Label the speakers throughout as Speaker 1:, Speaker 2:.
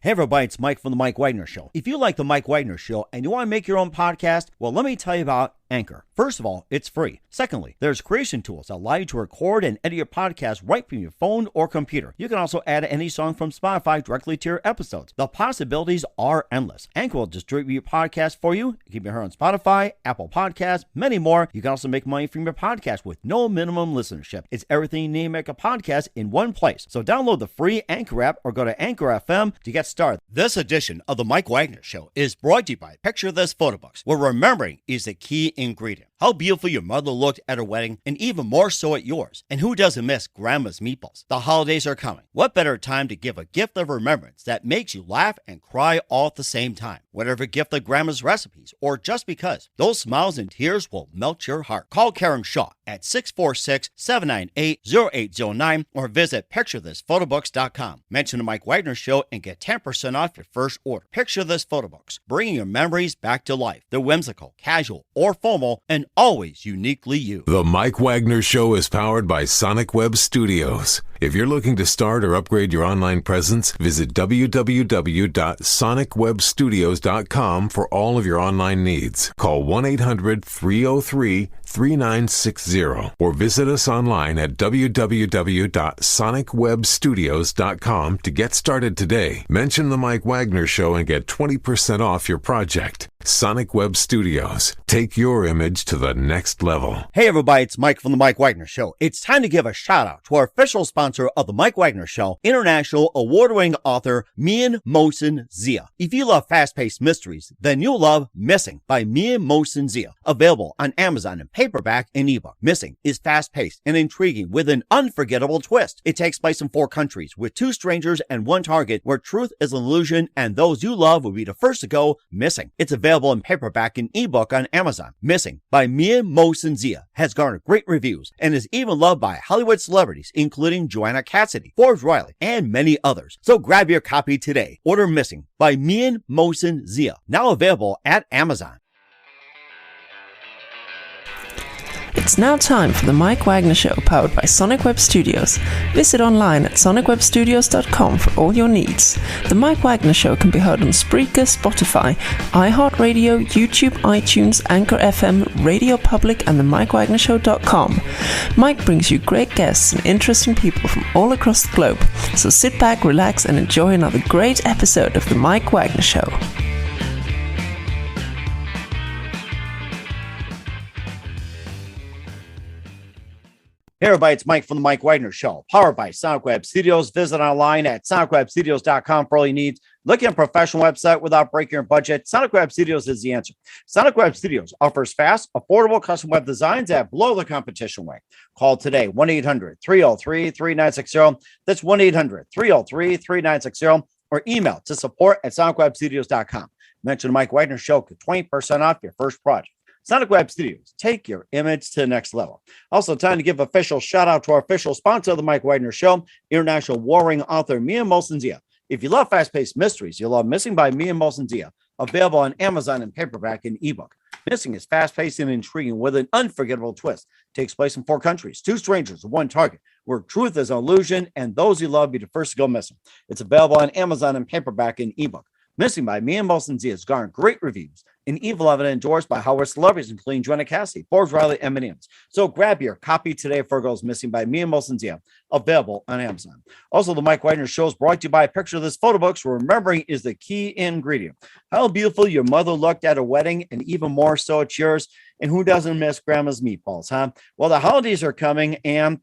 Speaker 1: Hey everybody, it's Mike from The Mike Wagner Show. If you like The Mike Wagner Show and you want to make your own podcast, well, let me tell you about Anchor. First of all, it's free. Secondly, there's creation tools that allow you to record and edit your podcast right from your phone or computer. You can also add any song from Spotify directly to your episodes. The possibilities are endless. Anchor will distribute your podcast for you. You can be heard on Spotify, Apple Podcasts, many more. You can also make money from your podcast with no minimum listenership. It's everything you need to make a podcast in one place. So download the free Anchor app or go to Anchor FM to get started. This edition of The Mike Wagner Show is brought to you by Picture This Photo Books, where remembering is the key ingredient. How beautiful your mother looked at her wedding, and even more so at yours. And who doesn't miss Grandma's meatballs? The holidays are coming. What better time to give a gift of remembrance that makes you laugh and cry all at the same time? Whatever gift of Grandma's recipes, or just because, those smiles and tears will melt your heart. Call Karen Shaw at 646-798-0809 or visit picturethisphotobooks.com. Mention the Mike Wagner Show and get 10% off your first order. Picture This Photo Books, bringing your memories back to life. They're whimsical, casual, or formal, and always uniquely you.
Speaker 2: The Mike Wagner Show is powered by Sonic Web Studios. If you're looking to start or upgrade your online presence, visit www.sonicwebstudios.com for all of your online needs. Call 1-800-303-3960 or visit us online at www.sonicwebstudios.com to get started today. Mention the Mike Wagner Show and get 20% off your project. Sonic Web Studios. Take your image to the next level.
Speaker 1: Hey everybody, it's Mike from The Mike Wagner Show. It's time to give a shout out to our official sponsor of The Mike Wagner Show, international award-winning author Mian Mohsen Zia. If you love fast-paced mysteries, then you'll love Missing by Mian Mohsen Zia. Available on Amazon in paperback and ebook. Missing is fast-paced and intriguing with an unforgettable twist. It takes place in 4 countries with 2 strangers and 1 target where truth is an illusion and those you love will be the first to go missing. It's available in paperback and ebook on Amazon. Missing by Mian Mohsen Zia has garnered great reviews and is even loved by Hollywood celebrities including Joanna Cassidy, Forbes Riley, and many others. So grab your copy today. Order Missing by Mian Mohsen Zia, now available at Amazon.
Speaker 3: It's now time for the Mike Wagner Show, powered by Sonic Web Studios. Visit online at sonicwebstudios.com for all your needs. The Mike Wagner Show can be heard on Spreaker, Spotify, iHeartRadio, YouTube, iTunes, Anchor FM, Radio Public, and themikewagnershow.com. Mike brings you great guests and interesting people from all across the globe. So sit back, relax, and enjoy another great episode of the Mike Wagner Show.
Speaker 1: Hey everybody, it's Mike from The Mike Wagner Show, powered by Sonic Web Studios. Visit online at sonicwebstudios.com for all your needs. Looking at a professional website without breaking your budget? Sonic Web Studios is the answer. Sonic Web Studios offers fast, affordable custom web designs that blow the competition away. Call today, 1-800-303-3960. That's 1-800-303-3960. Or email to support@sonicwebstudios.com. Mention the Mike Wagner Show, get 20% off your first project. Sonic Web Studios, take your image to the next level. Also, time to give official shout out to our official sponsor of the Mike Wagner Show, international warring author Mian Mohsen Zia. If you love fast-paced mysteries, you'll love Missing by Mian Mohsen Zia, available on Amazon in paperback and ebook. Missing is fast-paced and intriguing with an unforgettable twist. Takes place in 4 countries, 2 strangers, 1 target, where truth is an illusion and those you love be the first to go missing. It's available on Amazon in paperback and ebook. Missing by Mian Mohsen Zia has garnered great reviews and evil evidence endorsed by Hollywood celebrities, including Joanna Cassidy, Forbes Riley, and many others. So grab your copy today for Goes Missing by Mian Mohsen Zia, available on Amazon. Also, the Mike Wagner Show is brought to you by Picture This Photo Books, where remembering is the key ingredient. How beautiful your mother looked at a wedding, and even more so at yours. And who doesn't miss Grandma's meatballs, huh? Well, the holidays are coming, and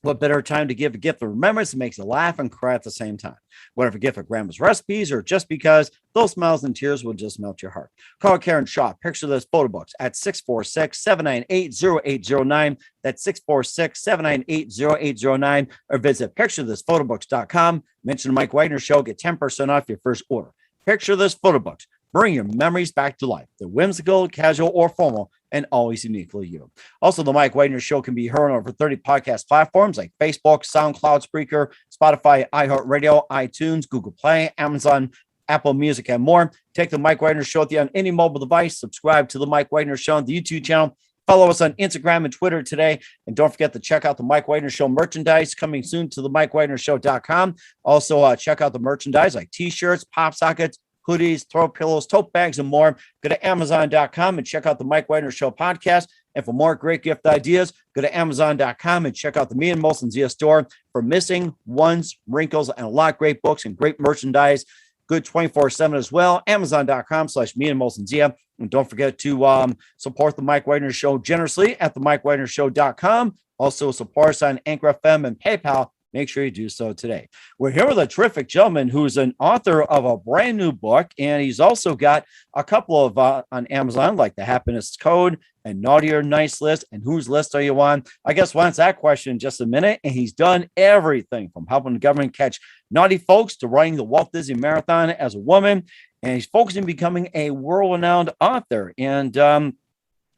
Speaker 1: what better time to give a gift of remembrance that makes you laugh and cry at the same time? Whatever gift of Grandma's recipes or just because, those smiles and tears will just melt your heart. Call Karen Shaw, Picture This Photo Books at 646-798-0809. That's 646-798-0809. Or visit picturethisphotobooks.com. Mention the Mike Wagner Show, get 10% off your first order. Picture This Photo Books. Bring your memories back to life. They're whimsical, casual, or formal, and always uniquely you. Also, the Mike Wagner Show can be heard on over 30 podcast platforms like Facebook, SoundCloud, Spreaker, Spotify, iHeartRadio, iTunes, Google Play, Amazon, Apple Music, and more. Take the Mike Wagner Show with you on any mobile device. Subscribe to the Mike Wagner Show on the YouTube channel Follow us on Instagram and Twitter today. And don't forget to check out the Mike Wagner Show merchandise coming soon to the MikeWagnerShow.com. Also, check out the merchandise like t-shirts, pop sockets, hoodies, throw pillows, tote bags, and more. Go to Amazon.com and check out the Mike Wagner Show podcast. And for more great gift ideas, go to Amazon.com and check out the Me and Molson Zia store for missing ones, wrinkles, and a lot of great books and great merchandise. Good 24/7 as well. Amazon.com/Me and Molson Zia. And don't forget to support the Mike Wagner Show generously at the MikeWagnerShow.com. Also support us on Anchor FM and PayPal. Make sure you do so today. We're here with a terrific gentleman who's an author of a brand new book, and he's also got a couple of on Amazon, like the Happiness Code and Naughty or Nice List. And whose list are you on? I guess we'll answer that question in just a minute. And he's done everything from helping the government catch naughty folks to running the Walt Disney Marathon as a woman. And he's focused on becoming a world-renowned author. And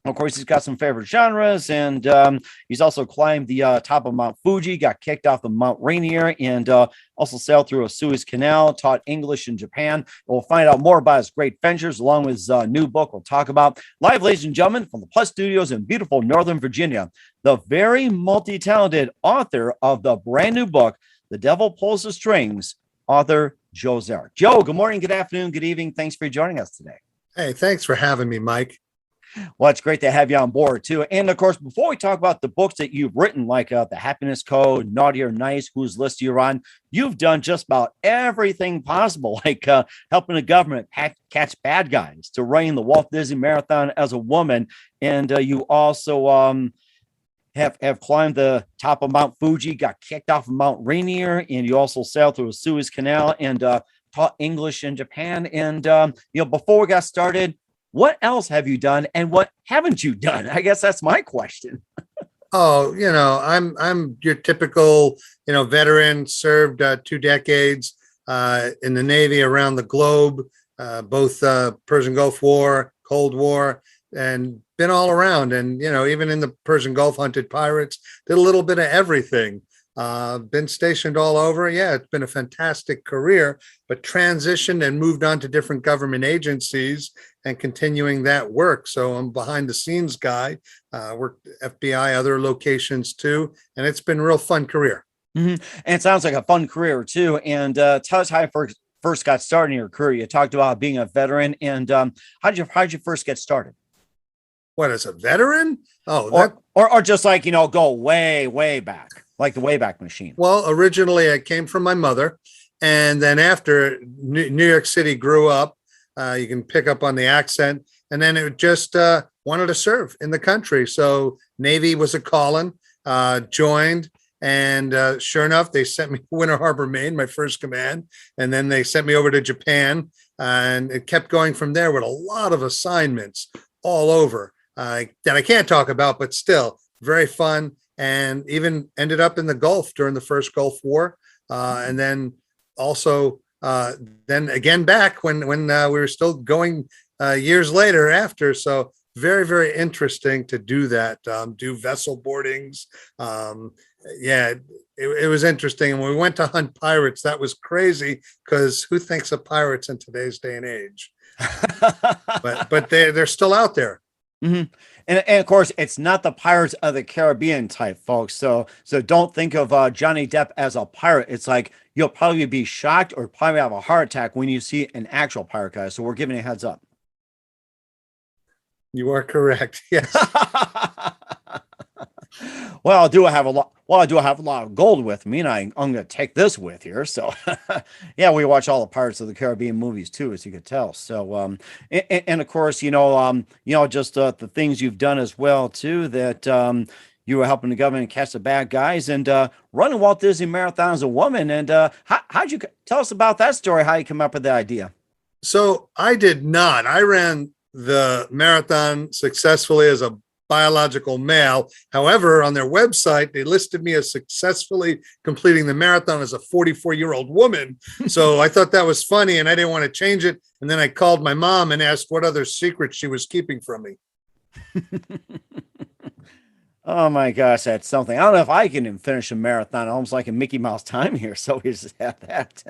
Speaker 1: of course, he's got some favorite genres, and he's also climbed the top of Mount Fuji, got kicked off of Mount Rainier, and also sailed through a Suez Canal, taught English in Japan. We'll find out more about his great ventures along with his new book we'll talk about. Live, ladies and gentlemen, from the Plus Studios in beautiful Northern Virginia, the very multi-talented author of the brand new book, The Devil Pulls the Strings, author Joe Zarek. Joe, good morning, good afternoon, good evening. Thanks for joining us today.
Speaker 4: Hey, thanks for having me, Mike.
Speaker 1: Well, it's great to have you on board, too. And, of course, before we talk about the books that you've written, like the Happiness Code, Naughty or Nice, whose list you're on, you've done just about everything possible, like helping the government catch bad guys, to running the Walt Disney Marathon as a woman. And you also have climbed the top of Mount Fuji, got kicked off of Mount Rainier, and you also sailed through a Suez Canal and taught English in Japan. And, before we got started, what else have you done and what haven't you done? I guess that's my question.
Speaker 4: Oh, I'm your typical, veteran, served 2 decades in the Navy around the globe, both Persian Gulf War, Cold War, and been all around. And, even in the Persian Gulf, hunted pirates, did a little bit of everything. Been stationed all over. Yeah, it's been a fantastic career, but transitioned and moved on to different government agencies and continuing that work. So I'm behind the scenes guy, worked FBI, other locations too. And it's been a real fun career.
Speaker 1: Mm-hmm. And it sounds like a fun career too. And tell us how you first got started in your career. You talked about being a veteran, and how'd you first get started?
Speaker 4: What, as a veteran?
Speaker 1: Or just like, go way, way back, like the Wayback Machine.
Speaker 4: Well, originally I came from my mother. And then after New York City grew up, you can pick up on the accent. And then it just wanted to serve in the country. So Navy was a calling, joined. And sure enough, they sent me to Winter Harbor, Maine, my first command. And then they sent me over to Japan. And it kept going from there with a lot of assignments all over that I can't talk about, but still very fun. And even ended up in the Gulf during the first Gulf War. And then also then again back when we were still going years later after. So very, very interesting to do that, do vessel boardings. It was interesting. And when we went to hunt pirates, that was crazy, because who thinks of pirates in today's day and age? but they're still out there.
Speaker 1: Mm-hmm. And of course, it's not the Pirates of the Caribbean type, folks. So don't think of Johnny Depp as a pirate. It's like you'll probably be shocked or probably have a heart attack when you see an actual pirate guy. So we're giving you a heads up.
Speaker 4: You are correct. Yes.
Speaker 1: Well, I do have a lot of gold with me, and I'm going to take this with here. So, yeah, we watch all the Pirates of the Caribbean movies too, as you could tell. So, and of course, just the things you've done as well too. That you were helping the government catch the bad guys and running Walt Disney Marathon as a woman. And how'd you tell us about that story? How you come up with the idea?
Speaker 4: So I did not. I ran the marathon successfully as a biological male. However, on their website, they listed me as successfully completing the marathon as a 44-year-old woman. So I thought that was funny, and I didn't want to change it. And then I called my mom and asked what other secrets she was keeping from me.
Speaker 1: Oh my gosh, that's something. I don't know if I can finish a marathon almost like in Mickey Mouse time here. So we just have that.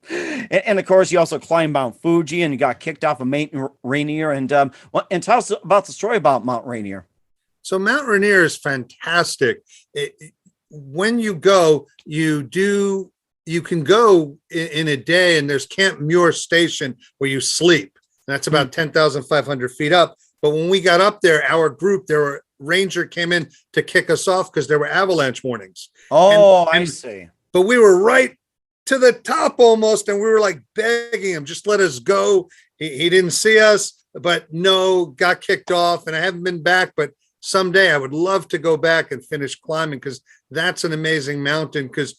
Speaker 1: And of course, you also climbed Mount Fuji and you got kicked off of Mount Rainier. And tell us about the story about Mount Rainier.
Speaker 4: So Mount Rainier is fantastic. When you go, you can go in a day, and there's Camp Muir Station where you sleep. That's about 10,500 feet up. But when we got up there, our group, there were ranger came in to kick us off because there were avalanche warnings.
Speaker 1: Oh, I see.
Speaker 4: But we were right to the top almost, and we were like begging him, just let us go. He didn't see us, but no, got kicked off, and I haven't been back. But someday I would love to go back and finish climbing, because that's an amazing mountain. Because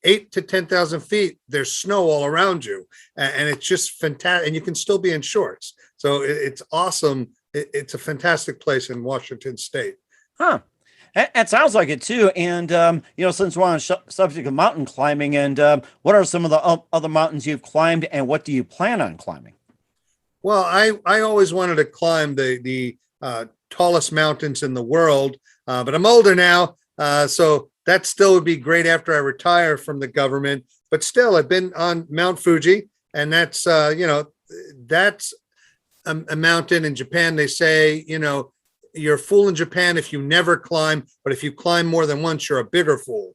Speaker 4: 8 to 10,000 feet, there's snow all around you, and it's just fantastic. And you can still be in shorts, so it's awesome. It's a fantastic place in Washington State.
Speaker 1: Huh. It sounds like it too. And, since we're on subject of mountain climbing, and what are some of the other mountains you've climbed, and what do you plan on climbing?
Speaker 4: Well, I always wanted to climb the tallest mountains in the world, but I'm older now. So that still would be great after I retire from the government. But still, I've been on Mount Fuji, and that's, that's a mountain in Japan. They say, you're a fool in Japan if you never climb, but if you climb more than once, you're a bigger fool.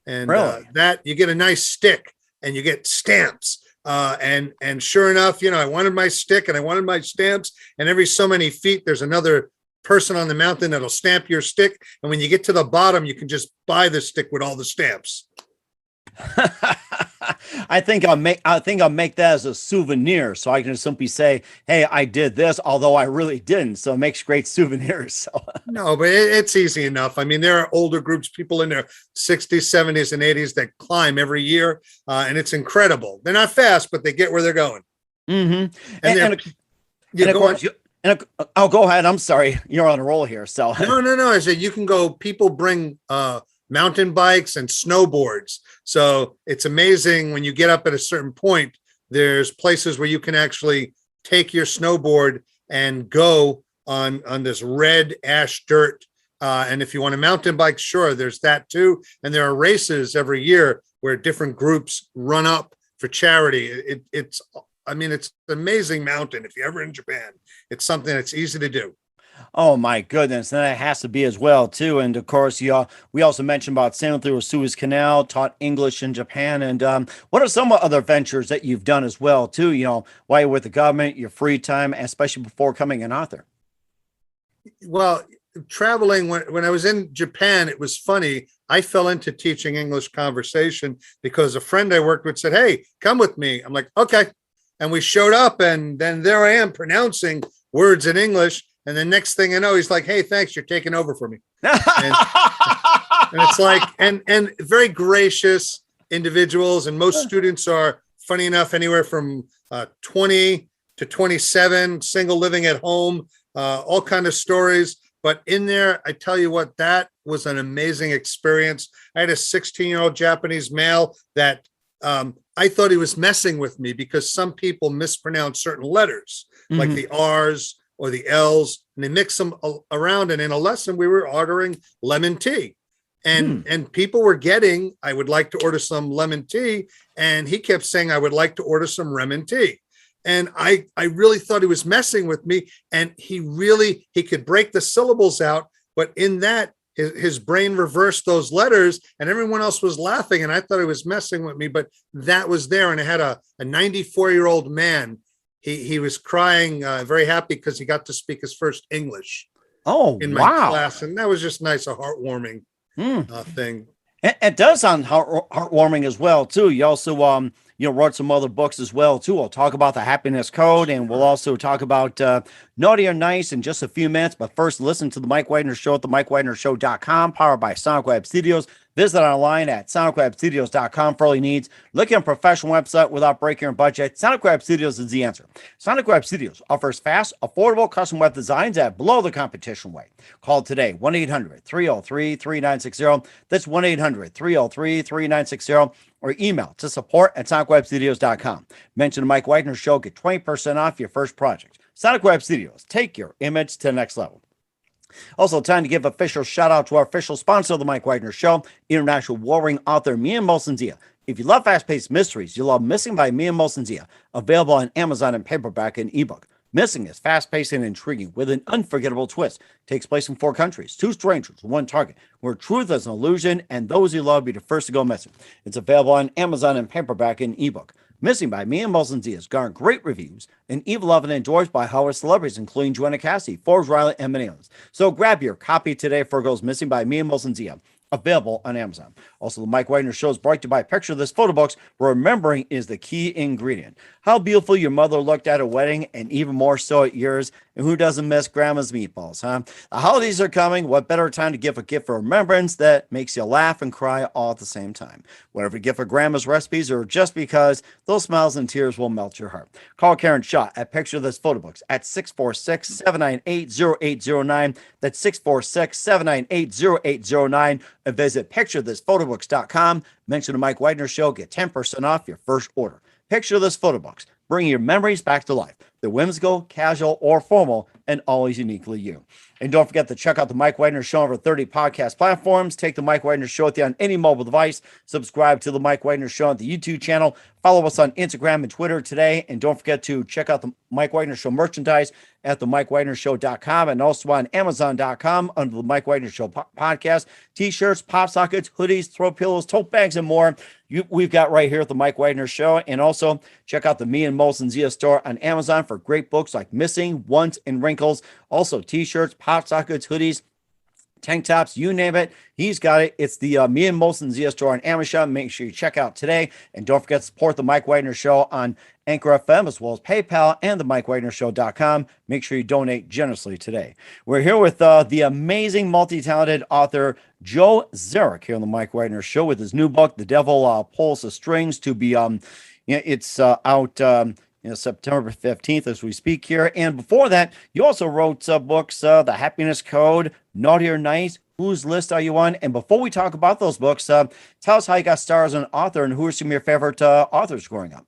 Speaker 4: And
Speaker 1: really?
Speaker 4: That you get a nice stick and you get stamps. And sure enough, I wanted my stick and I wanted my stamps, and every so many feet, there's another person on the mountain that'll stamp your stick. And when you get to the bottom, you can just buy the stick with all the stamps.
Speaker 1: I think I'll make that as a souvenir, so I can simply say, "Hey, I did this," although I really didn't. So it makes great souvenirs. So.
Speaker 4: No, but it's easy enough. I mean, there are older groups, people in their 60s, 70s, and 80s that climb every year, and it's incredible. They're not fast, but they get where they're going.
Speaker 1: Mm-hmm.
Speaker 4: Go
Speaker 1: go ahead. I'm sorry, you're on a roll here. So
Speaker 4: no. I said you can go. People bring mountain bikes and snowboards. So it's amazing when you get up at a certain point, there's places where you can actually take your snowboard and go on this red ash dirt. And if you want a mountain bike, sure, there's that too. And there are races every year where different groups run up for charity. It's an amazing mountain. If you're ever in Japan, it's something that's easy to do.
Speaker 1: Oh my goodness, and that has to be as well too. And of course, we also mentioned about sailing through a Suez Canal, taught English in Japan. And what are some other ventures that you've done as well too? While you're with the government, your free time, especially before becoming an author.
Speaker 4: Well, traveling when I was in Japan, it was funny. I fell into teaching English conversation because a friend I worked with said, "Hey, come with me." I'm like, "Okay," and we showed up, and then there I am pronouncing words in English. And the next thing I know, he's like, "Hey, thanks, you're taking over for me." And it's like, and very gracious individuals. And most students are, funny enough, anywhere from 20 to 27, single, living at home, all kind of stories. But in there, I tell you what, that was an amazing experience. I had a 16-year-old Japanese male that I thought he was messing with me because some people mispronounce certain letters, like the R's or the L's, and they mix them around. And in a lesson, we were ordering lemon tea, and people were getting, "I would like to order some lemon tea." And he kept saying, "I would like to order some lemon tea." And I really thought he was messing with me. And he could break the syllables out, but in that, his brain reversed those letters, and everyone else was laughing. And I thought he was messing with me, but that was there. And I had a 94-year-old man. He was crying, very happy because he got to speak his first English.
Speaker 1: Oh,
Speaker 4: in my class, and that was just nice, a heartwarming thing.
Speaker 1: It does sound heartwarming as well too. You also wrote some other books as well too. We'll talk about the Happiness Code, and we'll also talk about Naughty or Nice in just a few minutes. But first, listen to the Mike Wagner Show at themikewagnershow.com, powered by Sonic Web Studios. Visit online at sonicwebstudios.com for all your needs. Look at a professional website without breaking your budget. Sonic Web Studios is the answer. Sonic Web Studios offers fast, affordable custom web designs at below the competition rate. Call today, 1-800-303-3960. That's 1-800-303-3960. Or email to support@sonicwebstudios.com. Mention the Mike Wagner Show, get 20% off your first project. Sonic Web Studios, take your image to the next level. Also, time to give official shout out to our official sponsor of the Mike Wagner Show, international warring author Mia Molson-Zia. If you love fast-paced mysteries, you'll love Missing by Mia Molson-Zia, available on Amazon in paperback and ebook. Missing is fast-paced and intriguing with an unforgettable twist. Takes place in 4 countries, 2 strangers, 1 target, where truth is an illusion and those you love be the first to go missing. It's available on Amazon in paperback and ebook. Missing by Me and Molson Diaz garnered great reviews and even loved and enjoyed by Hollywood celebrities, including Joanna Cassidy, Forbes Riley, and many others. So grab your copy today for Goes Missing by Me and Molson Diaz. Available on Amazon. Also, the Mike Wagner Show is brought to you by Picture This Photo Books, where remembering is the key ingredient. How beautiful your mother looked at a wedding, and even more so at yours. And who doesn't miss Grandma's meatballs, huh? The holidays are coming. What better time to give a gift for remembrance that makes you laugh and cry all at the same time? Whatever gift for Grandma's recipes or just because, those smiles and tears will melt your heart. Call Karen Shaw at Picture This Photo Books at 646-798-0809. That's 646-798-0809. And visit picturethisphotoBooks.com. Mention the Mike Wagner Show. Get 10% off your first order. Picture This Photo Books. Bring your memories back to life. They're whimsical, casual, or formal, and always uniquely you. And don't forget to check out the Mike Wagner Show on over 30 podcast platforms. Take the Mike Wagner Show with you on any mobile device. Subscribe to the Mike Wagner Show on the YouTube channel. Follow us on Instagram and Twitter today. And don't forget to check out the Mike Wagner Show merchandise at the MikeWagnerShow.com and also on Amazon.com under the Mike Wagner Show podcast. T-shirts, pop sockets, hoodies, throw pillows, tote bags, and more. We've got right here at the Mike Wagner Show. And also check out the Me and Molson Zia store on Amazon for great books like Missing, Once, and Wrinkles. Also T-shirts, pop sockets, hoodies, tank tops, you name it, he's got it. It's the Me and Molson Zia store on Amazon. Make sure you check out today. And don't forget to support the Mike Wagner Show on Anchor FM as well as PayPal and the MikeWagnerShow.com. Make sure you donate generously today. We're here with the amazing, multi-talented author Joe Zarek here on the Mike Wagner Show with his new book, The Devil Pulls the Strings, to be it's out September 15th as we speak here. And before that, you also wrote books, The Happiness Code, Naughty or Nice, Whose List Are You On? And before we talk about those books, tell us how you got started as an author and who are some of your favorite authors growing up?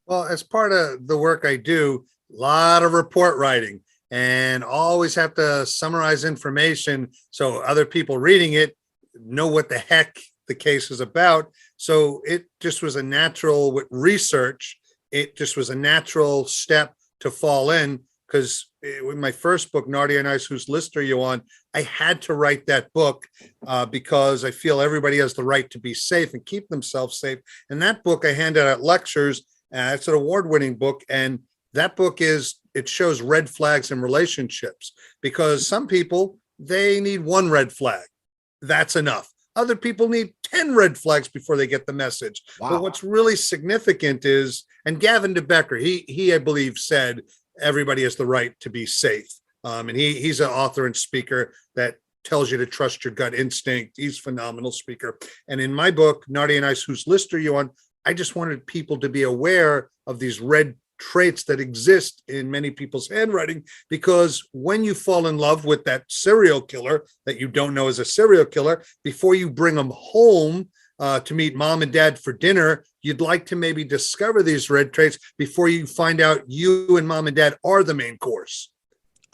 Speaker 4: Well, as part of the work I do, a lot of report writing and always have to summarize information so other people reading it know what the heck the case is about. So it just was a natural with research. It just was a natural step to fall in because with my first book, Naughty or Nice, Whose List Are You On? I had to write that book because I feel everybody has the right to be safe and keep themselves safe. And that book I handed out lectures. It's an award-winning book. And that book it shows red flags in relationships because some people, they need one red flag. That's enough. Other people need 10 red flags before they get the message. Wow. But what's really significant is, and Gavin DeBecker, he I believe said, everybody has the right to be safe. And he's an author and speaker that tells you to trust your gut instinct. He's a phenomenal speaker. And in my book, Naughty and Nice, Whose List Are You On? I just wanted people to be aware of these red traits that exist in many people's handwriting, because when you fall in love with that serial killer that you don't know is a serial killer, before you bring them home to meet mom and dad for dinner, you'd like to maybe discover these red traits before you find out you and mom and dad are the main course.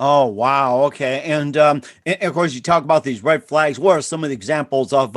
Speaker 1: Oh, wow. Okay. And of course, you talk about these red flags. What are some of the examples of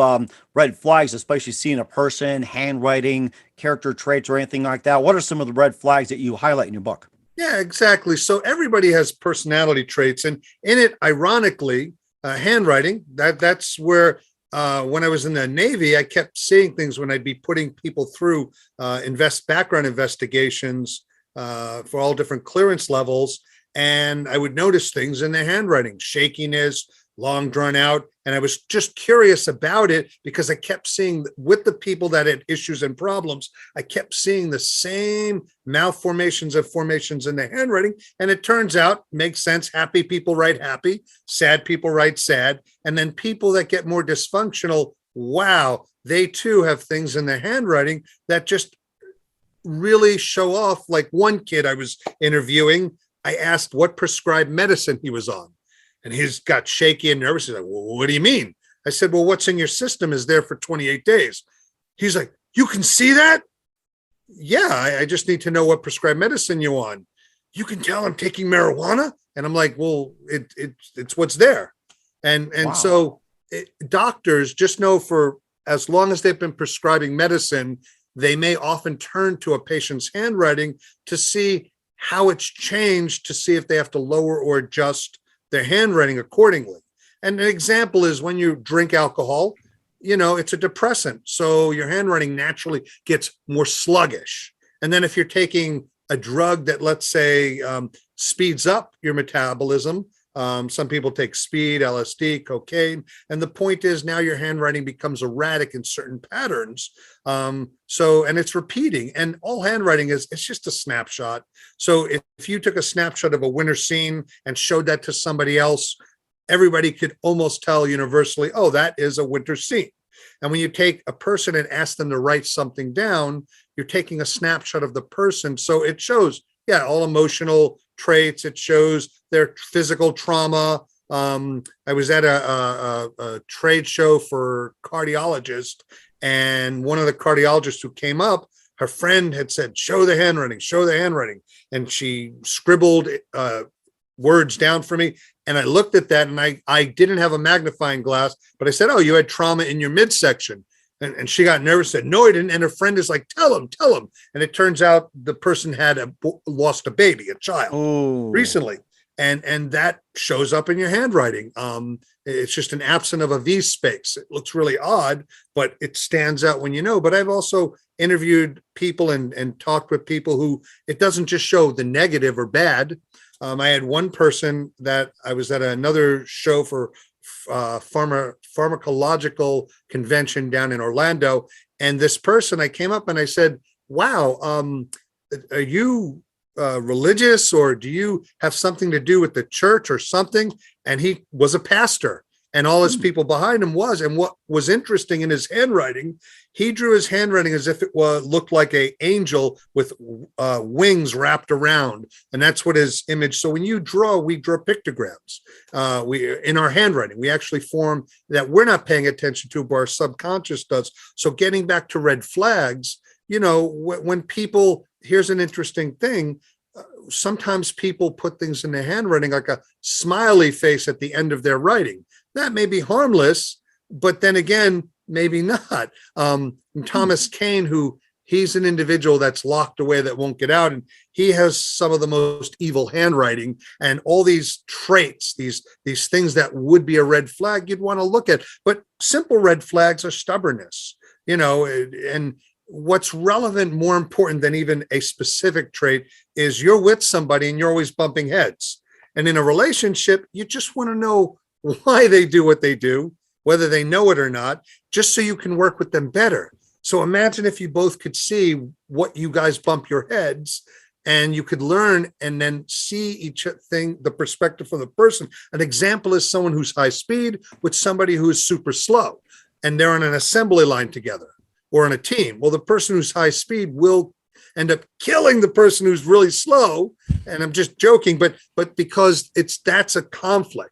Speaker 1: red flags, especially seeing a person, handwriting, character traits, or anything like that? What are some of the red flags that you highlight in your book?
Speaker 4: Yeah, exactly. So everybody has personality traits. And in it, ironically, handwriting, that's where when I was in the Navy, I kept seeing things when I'd be putting people through background investigations for all different clearance levels. And I would notice things in the handwriting, shakiness, long drawn out. And I was just curious about it because I kept seeing with the people that had issues and problems, I kept seeing the same malformations of formations in the handwriting. And it turns out, makes sense. Happy people write happy, sad people write sad. And then people that get more dysfunctional, wow, they too have things in their handwriting that just really show off. Like one kid I was interviewing, I asked what prescribed medicine he was on, and he's got shaky and nervous. He's like, well, what do you mean? I said, well, what's in your system is there for 28 days. He's like, you can see that? Yeah, I just need to know what prescribed medicine you're on. You can tell I'm taking marijuana? And I'm like, well, it's what's there. And wow. So doctors just know for as long as they've been prescribing medicine, they may often turn to a patient's handwriting to see how it's changed to see if they have to lower or adjust their handwriting accordingly. And an example is when you drink alcohol, it's a depressant. So your handwriting naturally gets more sluggish. And then if you're taking a drug that, let's say, speeds up your metabolism, some people take speed, LSD, cocaine. And the point is now your handwriting becomes erratic in certain patterns. And it's repeating, and all handwriting it's just a snapshot. So if you took a snapshot of a winter scene and showed that to somebody else, everybody could almost tell universally, oh, that is a winter scene. And when you take a person and ask them to write something down, you're taking a snapshot of the person. So it shows, all emotional traits. It shows their physical trauma. I was at a trade show for cardiologists, and one of the cardiologists who came up, her friend had said, show the handwriting. And she scribbled words down for me. And I looked at that, and I didn't have a magnifying glass, but I said, oh, you had trauma in your midsection. And she got nervous, said, no, I didn't. And her friend is like, tell him. And it turns out the person had lost a baby, a child recently. And that shows up in your handwriting. It's just an absence of a V space. It looks really odd, but it stands out when you know. But I've also interviewed people and talked with people who it doesn't just show the negative or bad. I had one person that I was at another show for pharmacological convention down in Orlando. And this person, I came up and I said, wow, are you religious, or do you have something to do with the church or something? And he was a pastor, and all his people behind him was. And what was interesting in his handwriting, he drew his handwriting as if it looked like an angel with wings wrapped around. And that's what his image. So when we draw pictograms. In our handwriting, we actually form that we're not paying attention to, but our subconscious does. So getting back to red flags, when people, here's an interesting thing. Sometimes people put things in their handwriting like a smiley face at the end of their writing. That may be harmless, but then again, maybe not. Thomas Cain, he's an individual that's locked away that won't get out, and he has some of the most evil handwriting, and all these traits, these things that would be a red flag you'd want to look at. But simple red flags are stubbornness, and what's relevant, more important than even a specific trait, is you're with somebody and you're always bumping heads. And in a relationship, you just want to know why they do what they do, whether they know it or not, just so you can work with them better. So imagine if you both could see what you guys bump your heads, and you could learn and then see each thing, the perspective from the person. An example is someone who's high speed with somebody who is super slow, and they're on an assembly line together or in a team. Well, the person who's high speed will end up killing the person who's really slow. And I'm just joking, but because that's a conflict.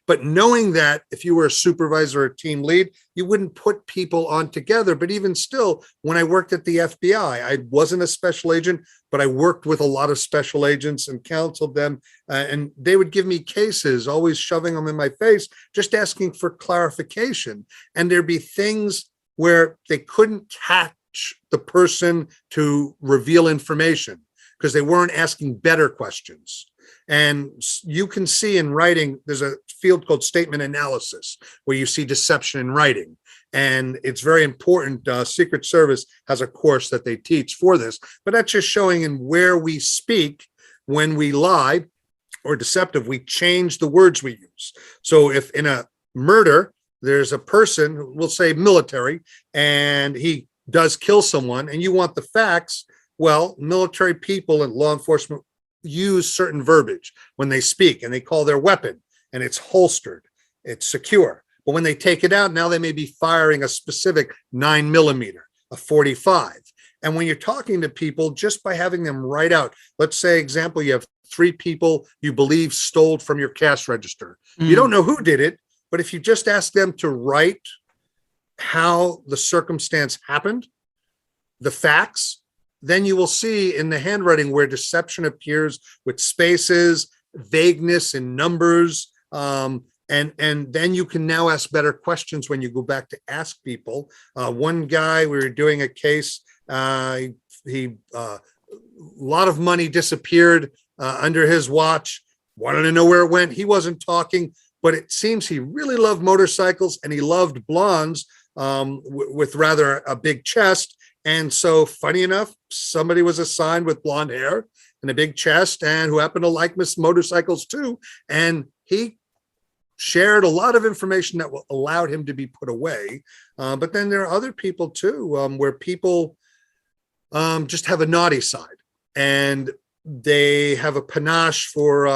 Speaker 4: But knowing that if you were a supervisor or a team lead, you wouldn't put people on together. But even still, when I worked at the FBI, I wasn't a special agent, but I worked with a lot of special agents and counseled them. And they would give me cases, always shoving them in my face, just asking for clarification. And there'd be things where they couldn't catch the person to reveal information because they weren't asking better questions. And you can see in writing, there's a field called statement analysis where you see deception in writing. And it's very important. Secret Service has a course that they teach for this, but that's just showing in where we speak when we lie or deceptive, we change the words we use. So if in a murder, there's a person, we'll say military, and he does kill someone and you want the facts, well, military people and law enforcement use certain verbiage when they speak, and they call their weapon, and it's holstered, it's secure. But when they take it out, now they may be firing a specific 9mm, a 45. And when you're talking to people, just by having them write out, let's say, example, you have 3 people you believe stole from your cash register. You don't know who did it, but if you just ask them to write how the circumstance happened, the facts, then you will see in the handwriting where deception appears with spaces, vagueness in numbers, and then you can now ask better questions when you go back to ask people. One guy, we were doing a case, he lot of money disappeared under his watch. Wanted to know where it went. He wasn't talking, but it seems he really loved motorcycles and he loved blondes with rather a big chest. And so, funny enough, somebody was assigned with blonde hair and a big chest and who happened to like motorcycles too. And he shared a lot of information that allowed him to be put away. But then there are other people too, where people just have a naughty side and they have a panache for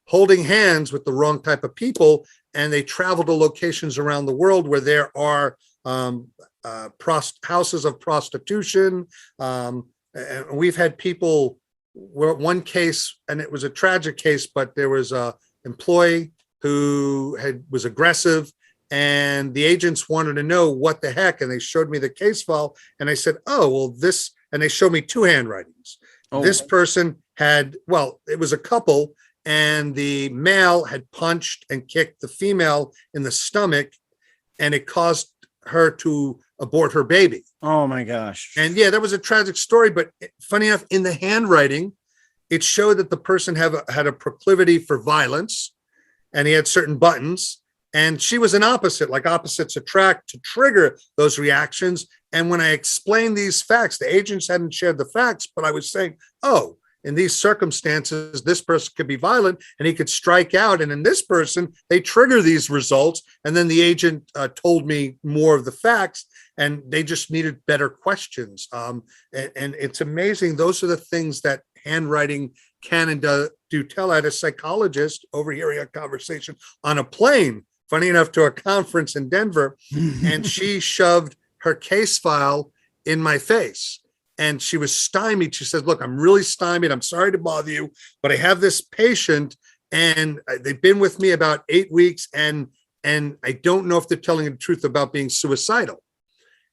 Speaker 4: holding hands with the wrong type of people. And they travel to locations around the world where there are houses of prostitution. And we've had people, one case, and it was a tragic case, but there was a employee who was aggressive and the agents wanted to know what the heck. And they showed me the case file and I said, oh, well, and they showed me two handwritings. Oh. This person it was a couple and the male had punched and kicked the female in the stomach and it caused her to abort her baby.
Speaker 1: Oh my gosh.
Speaker 4: And yeah, that was a tragic story, but funny enough, in the handwriting, it showed that the person had a proclivity for violence and he had certain buttons and she was an opposite, like opposites attract to trigger those reactions. And when I explained these facts, the agents hadn't shared the facts, but I was saying, oh, in these circumstances, this person could be violent and he could strike out. And in this person, they trigger these results. And then the agent told me more of the facts and they just needed better questions. And it's amazing. Those are the things that handwriting can and do tell. I had a psychologist overhearing a conversation on a plane, funny enough, to a conference in Denver, and she shoved her case file in my face. And she was stymied. She says, look, I'm really stymied. I'm sorry to bother you, but I have this patient and they've been with me about 8 weeks and I don't know if they're telling the truth about being suicidal.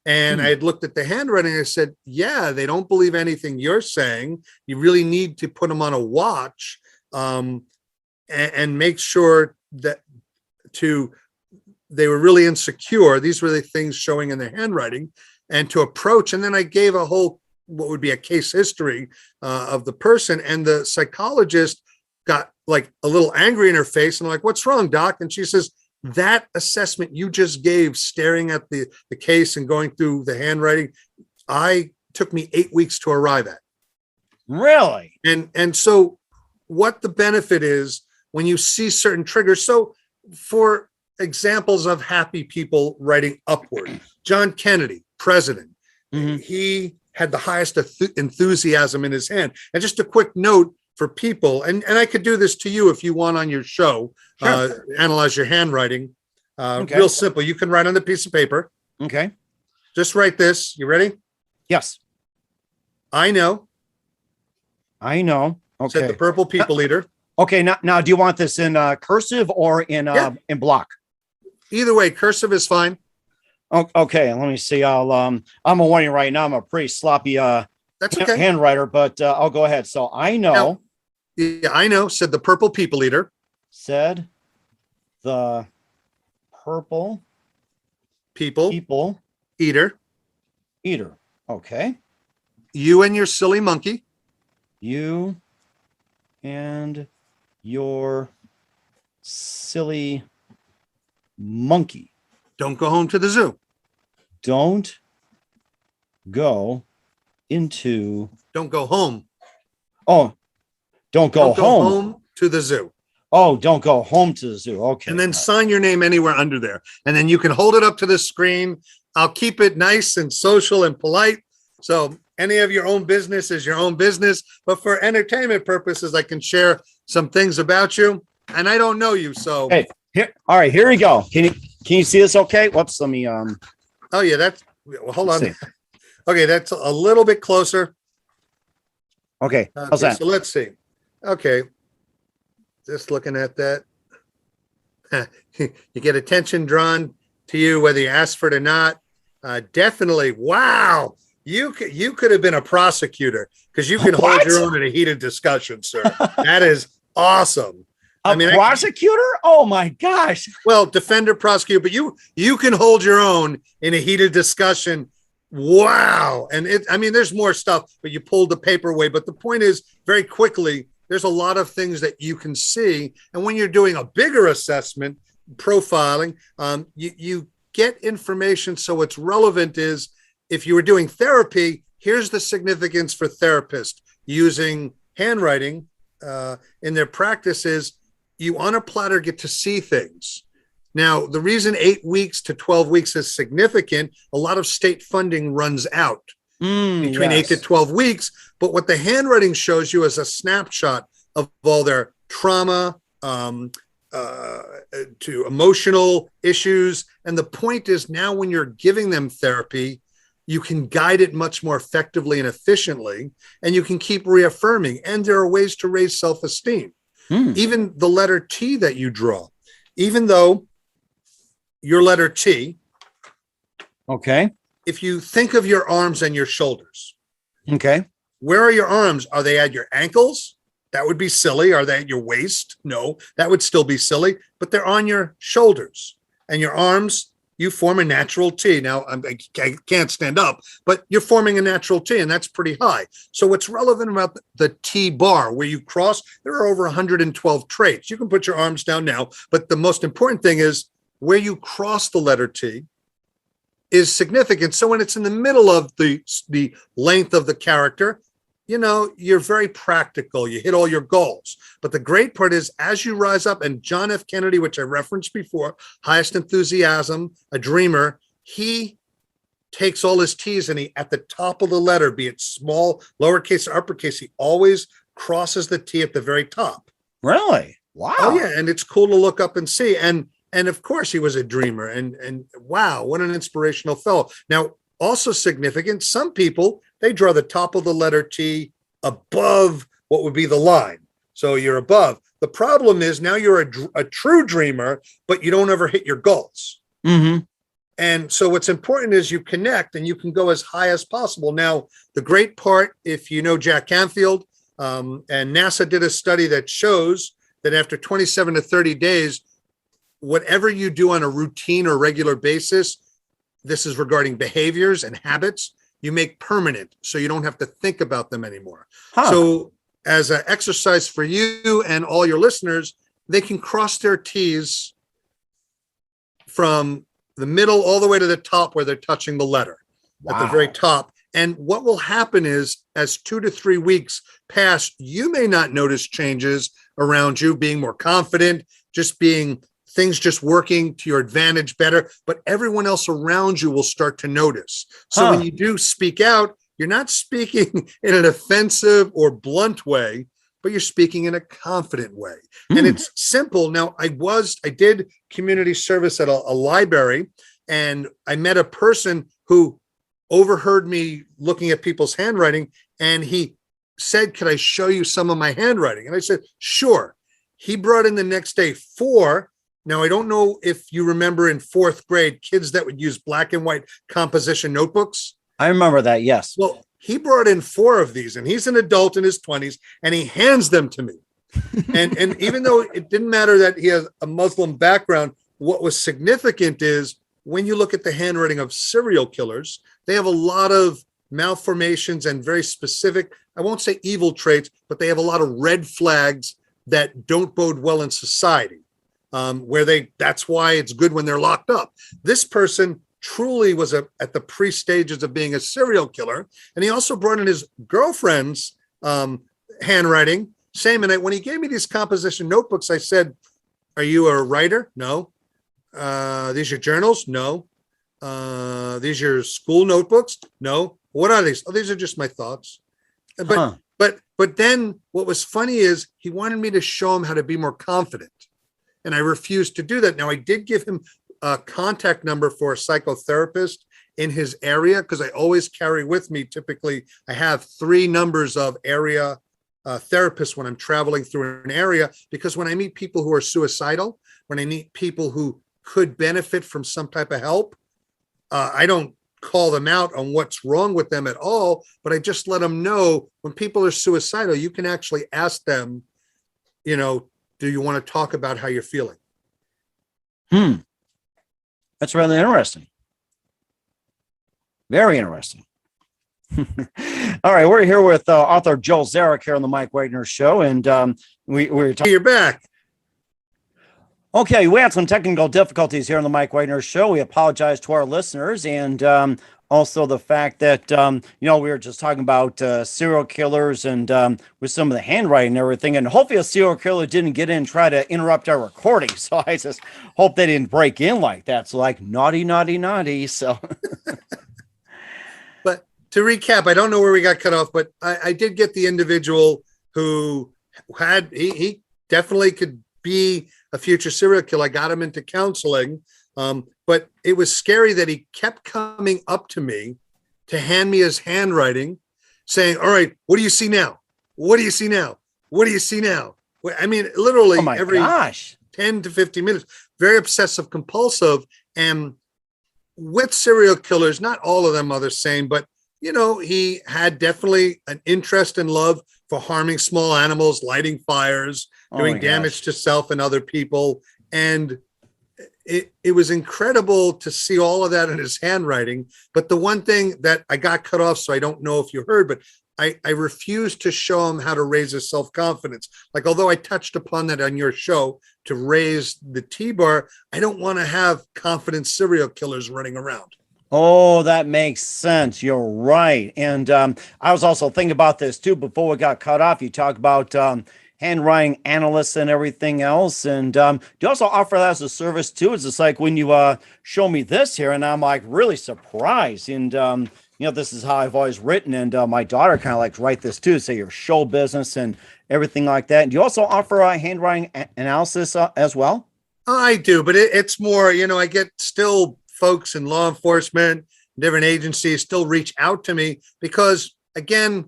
Speaker 4: And I had looked at the handwriting. And I said, yeah, they don't believe anything you're saying. You really need to put them on a watch and make sure that they were really insecure. These were the things showing in the handwriting and to approach. And then I gave what would be a case history of the person. And the psychologist got like a little angry in her face. And I'm like, what's wrong, doc? And she says, that assessment you just gave, staring at the case and going through the handwriting, took me 8 weeks to arrive at.
Speaker 1: Really?
Speaker 4: And so what the benefit is when you see certain triggers. So for examples of happy people writing upward, John Kennedy, president, he had the highest enthusiasm in his hand. And just a quick note for people, and I could do this to you if you want on your show, sure. Analyze your handwriting. Okay. Real simple. You can write on the piece of paper.
Speaker 1: Okay.
Speaker 4: Just write this. You ready?
Speaker 1: Yes.
Speaker 4: I know.
Speaker 1: Okay.
Speaker 4: Said the purple people eater.
Speaker 1: Okay. Now, do you want this in cursive or in block?
Speaker 4: Either way, cursive is fine.
Speaker 1: Okay, let me see. I'm a warning right now. I'm a pretty sloppy
Speaker 4: that's okay.
Speaker 1: handwriter, but I'll go ahead. So I know.
Speaker 4: I know. Said the purple people eater.
Speaker 1: Said the purple
Speaker 4: people eater.
Speaker 1: Okay.
Speaker 4: You and your silly monkey.
Speaker 1: You and your silly monkey.
Speaker 4: Don't go home to the zoo.
Speaker 1: Don't go
Speaker 4: home.
Speaker 1: Oh, don't go home
Speaker 4: to the zoo.
Speaker 1: Oh, don't go home to the zoo. Okay.
Speaker 4: And then sign your name anywhere under there. And then you can hold it up to the screen. I'll keep it nice and social and polite. So any of your own business is your own business. But for entertainment purposes, I can share some things about you. And I don't know you. So
Speaker 1: hey, here. All right, here we go. Can you see this okay? Whoops, let me
Speaker 4: Oh yeah, hold on. Okay, that's a little bit closer.
Speaker 1: Okay. How's that?
Speaker 4: So let's see. Okay. Just looking at that. You get attention drawn to you, whether you ask for it or not. Definitely. Wow. You could have been a prosecutor because you can hold your own in a heated discussion, sir. That is awesome.
Speaker 1: A prosecutor? Oh my gosh.
Speaker 4: Well, defender, prosecutor, but you can hold your own in a heated discussion Wow. And there's more stuff, but you pulled the paper away. But the point is, very quickly, there's a lot of things that you can see. And when you're doing a bigger assessment, profiling, you get information. So what's relevant is, if you were doing therapy, here's the significance for therapists using handwriting in their practices. You on a platter get to see things. Now, the reason 8 weeks to 12 weeks is significant, a lot of state funding runs out between 8 to 12 weeks. But what the handwriting shows you is a snapshot of all their trauma to emotional issues. And the point is, now when you're giving them therapy, you can guide it much more effectively and efficiently, and you can keep reaffirming. And there are ways to raise self-esteem. Even the letter T that you draw, even though your letter T.
Speaker 1: Okay.
Speaker 4: If you think of your arms and your shoulders.
Speaker 1: Okay.
Speaker 4: Where are your arms? Are they at your ankles? That would be silly. Are they at your waist? No, that would still be silly, but they're on your shoulders. And your arms, you form a natural T. Now, I can't stand up, but you're forming a natural T, and that's pretty high. So what's relevant about the T bar, where you cross, there are over 112 traits. You can put your arms down now, but the most important thing is, where you cross the letter T is significant. So when it's in the middle of the length of the character, you're very practical. You hit all your goals. But the great part is, as you rise up, and John F. Kennedy, which I referenced before, highest enthusiasm, a dreamer, he takes all his T's, and he, at the top of the letter, be it small, lowercase, or uppercase, he always crosses the T at the very top.
Speaker 1: Really? Wow.
Speaker 4: Oh, yeah. And it's cool to look up and see. And of course, he was a dreamer, and wow, what an inspirational fellow. Now, also significant, some people, they draw the top of the letter T above what would be the line. So you're above. The problem is, now you're a true dreamer, but you don't ever hit your goals.
Speaker 1: Mm-hmm.
Speaker 4: And so what's important is you connect, and you can go as high as possible. Now, the great part, if you know Jack Canfield, and NASA did a study that shows that after 27 to 30 days, whatever you do on a routine or regular basis, this is regarding behaviors and habits, you make permanent, so you don't have to think about them anymore. So as an exercise for you and all your listeners, they can cross their T's from the middle all the way to the top where they're touching the letter at the very top. And what will happen is, as 2 to 3 weeks pass, you may not notice changes around you, being more confident, things just working to your advantage better, but everyone else around you will start to notice. So when you do speak out, you're not speaking in an offensive or blunt way, but you're speaking in a confident way. And it's simple. Now, I did community service at a library, and I met a person who overheard me looking at people's handwriting, and he said, "Could I show you some of my handwriting?" And I said, "Sure." He brought in the next day 4. Now, I don't know if you remember in 4th grade, kids that would use black and white composition notebooks.
Speaker 1: I remember that, yes.
Speaker 4: Well, he brought in 4 of these, and he's an adult in his 20s, and he hands them to me. And even though it didn't matter that he has a Muslim background, what was significant is, when you look at the handwriting of serial killers, they have a lot of malformations and very specific, I won't say evil traits, but they have a lot of red flags that don't bode well in society. That's why it's good when they're locked up. This person truly was at the pre-stages of being a serial killer. And he also brought in his girlfriend's handwriting. Same. And when he gave me these composition notebooks, I said, "Are you a writer?" "No." "These are journals?" "No." "These are school notebooks?" "No." "What are these?" "Oh, these are just my thoughts." But then what was funny is, he wanted me to show him how to be more confident. And I refused to do that. Now, I did give him a contact number for a psychotherapist in his area, because I always carry with me, typically, I have 3 numbers of area therapists when I'm traveling through an area, because when I meet people who are suicidal, when I meet people who could benefit from some type of help, I don't call them out on what's wrong with them at all, but I just let them know, when people are suicidal, you can actually ask them, "Do you want to talk about how you're feeling?"
Speaker 1: That's really interesting. Very interesting. All right, we're here with author Joel Zarek here on the Mike Wagner Show, and we're talking.
Speaker 4: You're back.
Speaker 1: Okay, we had some technical difficulties here on the Mike Wagner Show. We apologize to our listeners, and also the fact that we were just talking about serial killers and with some of the handwriting and everything, and hopefully a serial killer didn't get in and try to interrupt our recording. So I just hope they didn't break in like that. So like naughty, naughty, naughty. So.
Speaker 4: But to recap, I don't know where we got cut off, but I did get the individual who he definitely could be a future serial killer. I got him into counseling, but it was scary that he kept coming up to me to hand me his handwriting, saying, "All right, what do you see now? What do you see now? What do you see now?" I mean, literally every 10 to 15 minutes, very obsessive compulsive. And with serial killers, not all of them are the same, but he had definitely an interest and love for harming small animals, lighting fires, doing damage to self and other people. And it was incredible to see all of that in his handwriting. But the one thing that I got cut off, so I don't know if you heard, but I refused to show him how to raise his self-confidence. Like, although I touched upon that on your show to raise the T-bar, I don't want to have confident serial killers running around.
Speaker 1: Oh, that makes sense. You're right. And I was also thinking about this too before we got cut off. You talk about handwriting analysts and everything else. And do you also offer that as a service too? It's just like when you show me this here and I'm like really surprised. And, this is how I've always written. And my daughter kind of likes write this too. Say your show business and everything like that. And do you also offer handwriting analysis as well?
Speaker 4: I do, but it's more, I get still folks in law enforcement, different agencies still reach out to me because, again,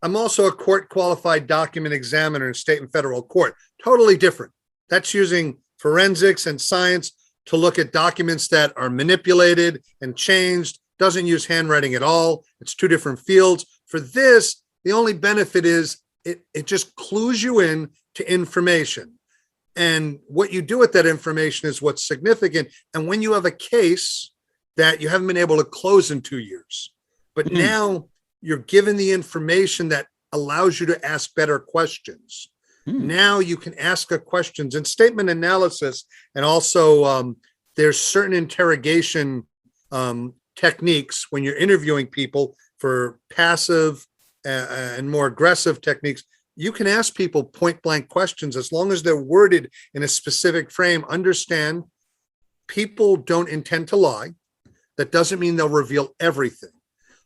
Speaker 4: I'm also a court qualified document examiner in state and federal court. Totally different. That's using forensics and science to look at documents that are manipulated and changed. Doesn't use handwriting at all. It's two different fields. For this, the only benefit is it just clues you in to information. And what you do with that information is what's significant. And when you have a case that you haven't been able to close in 2 years, but now you're given the information that allows you to ask better questions. Now you can ask questions in statement analysis. And also there's certain interrogation techniques when you're interviewing people for passive and more aggressive techniques. You can ask people point blank questions as long as they're worded in a specific frame. Understand, people don't intend to lie. That doesn't mean they'll reveal everything.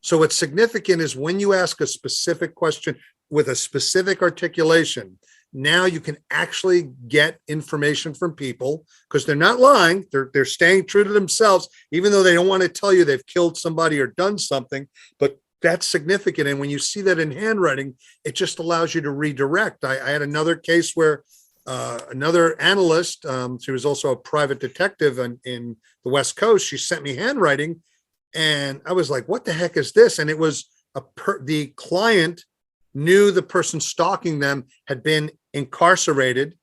Speaker 4: So what's significant is when you ask a specific question with a specific articulation, now you can actually get information from people because they're not lying. They're staying true to themselves, even though they don't want to tell you they've killed somebody or done something. But that's significant. And when you see that in handwriting, it just allows you to redirect. I had another case where another analyst, she was also a private detective in the West Coast. She sent me handwriting and I was like, what the heck is this? And it was the client knew the person stalking them had been incarcerated,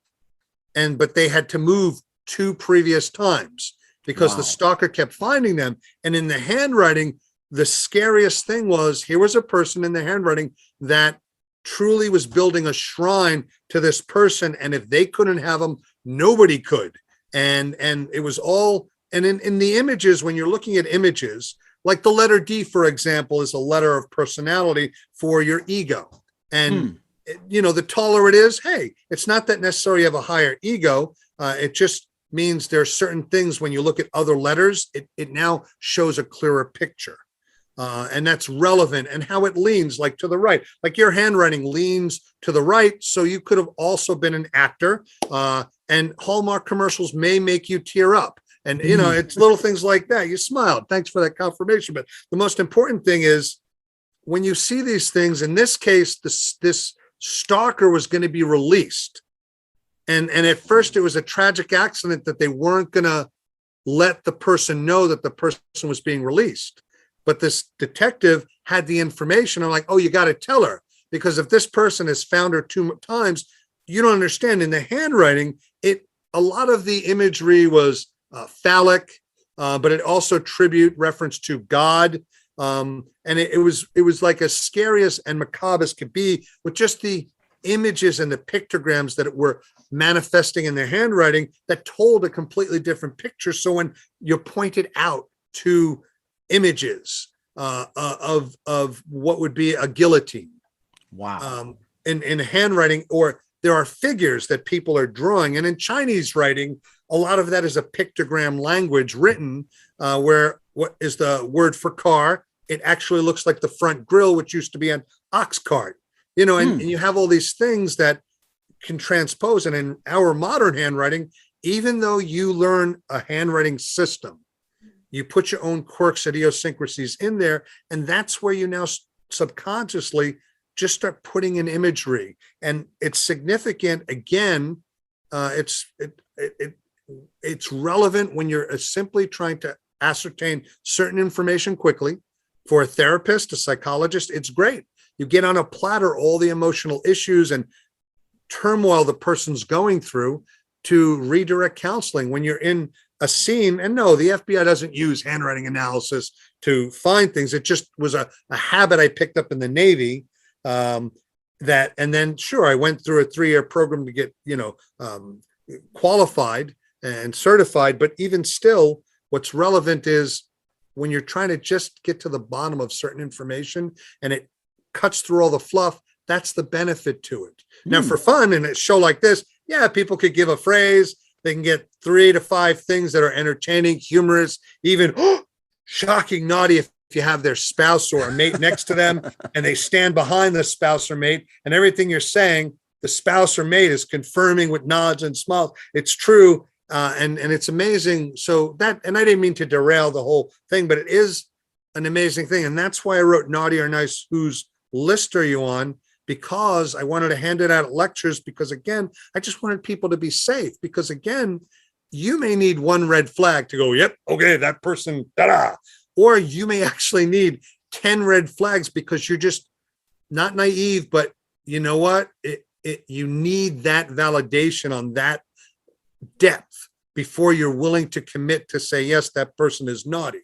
Speaker 4: but they had to move 2 previous times because the stalker kept finding them. And in the handwriting, the scariest thing was here was a person in the handwriting that truly was building a shrine to this person. And if they couldn't have them, nobody could. And it was all, and in the images, when you're looking at images, like the letter D, for example, is a letter of personality for your ego. And, the taller it is, hey, it's not that necessarily you have a higher ego. It just means there are certain things when you look at other letters, it now shows a clearer picture. And that's relevant, and how it leans, like to the right, like your handwriting leans to the right. So you could have also been an actor, and Hallmark commercials may make you tear up. And, it's little things like that. You smiled. Thanks for that confirmation. But the most important thing is when you see these things, in this case, this stalker was going to be released. And at first it was a tragic accident that they weren't going to let the person know that the person was being released. But this detective had the information. I'm like, oh, you got to tell her, because if this person has found her 2 times, you don't understand. In the handwriting, a lot of the imagery was phallic. but it also tribute reference to God. And it was like as scary as and macabre as could be, with just the images and the pictograms that were manifesting in their handwriting that told a completely different picture. So when you're pointed out to images of what would be a guillotine,
Speaker 1: Wow.
Speaker 4: in handwriting, or there are figures that people are drawing, and in Chinese writing, a lot of that is a pictogram language written, where what is the word for car? It actually looks like the front grille, which used to be an ox cart, and you have all these things that can transpose. And in our modern handwriting, even though you learn a handwriting system, you put your own quirks, idiosyncrasies in there, and that's where you now subconsciously just start putting in imagery. And it's significant. Again, it's relevant when you're simply trying to ascertain certain information quickly. For a therapist, a psychologist, it's great. You get on a platter all the emotional issues and turmoil the person's going through to redirect counseling. When you're in a scene, and no, the FBI doesn't use handwriting analysis to find things. It just was a habit I picked up in the Navy. And then sure, I went through a 3-year program to get, qualified and certified. But even still, what's relevant is when you're trying to just get to the bottom of certain information and it cuts through all the fluff, that's the benefit to it. Now, for fun, in a show like this, yeah, people could give a phrase. They can get 3 to 5 things that are entertaining, humorous, even shocking, naughty if you have their spouse or a mate next to them and they stand behind the spouse or mate, and everything you're saying, the spouse or mate is confirming with nods and smiles. It's true. And it's amazing. So that, and I didn't mean to derail the whole thing, but it is an amazing thing. And that's why I wrote Naughty or Nice, whose list are you on? Because I wanted to hand it out at lectures, because again, I just wanted people to be safe, because again, you may need one red flag to go, yep, okay, that person, da-da. Or you may actually need 10 red flags because you're just not naive, but you know what? You need that validation on that depth before you're willing to commit to say, yes, that person is naughty.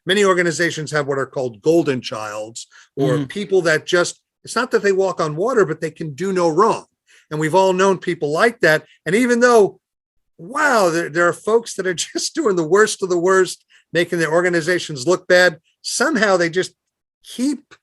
Speaker 4: Many organizations have what are called golden childs, or people that just, it's not that they walk on water, but they can do no wrong. And we've all known people like that. And even though, wow, there are folks that are just doing the worst of the worst, making their organizations look bad, somehow they just keep,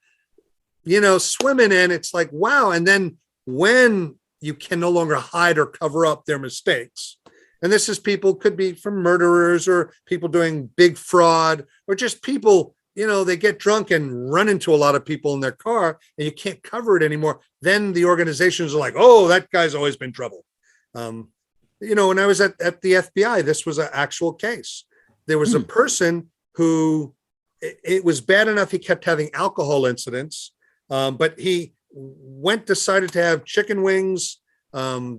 Speaker 4: swimming in. It's like, wow. And then when you can no longer hide or cover up their mistakes, and this is people, could be from murderers or people doing big fraud, or just people, they get drunk and run into a lot of people in their car and you can't cover it anymore. Then the organizations are like, oh, that guy's always been trouble. When I was at the FBI, this was an actual case. There was a person who, it was bad enough he kept having alcohol incidents, but he decided to have chicken wings,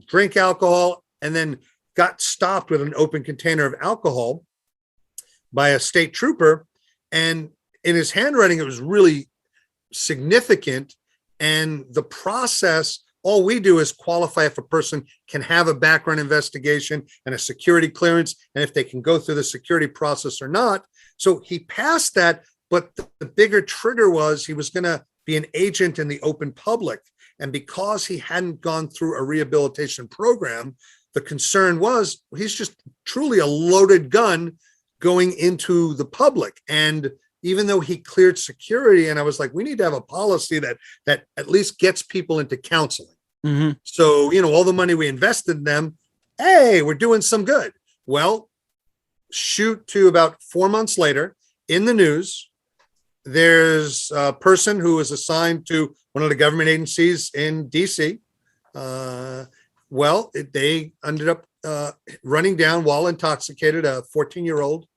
Speaker 4: drink alcohol, and then got stopped with an open container of alcohol by a state trooper. And in his handwriting, it was really significant. And the process, all we do is qualify if a person can have a background investigation and a security clearance, and if they can go through the security process or not. So he passed that, but the bigger trigger was he was going to be an agent in the open public. And because he hadn't gone through a rehabilitation program, the concern was he's just truly a loaded gun going into the public. And even though he cleared security, and I was like, we need to have a policy that at least gets people into counseling. So, all the money we invested in them, hey, we're doing some good. Well, shoot to about 4 months later in the news, there's a person who was assigned to one of the government agencies in DC. They ended up running down while intoxicated a 14-year-old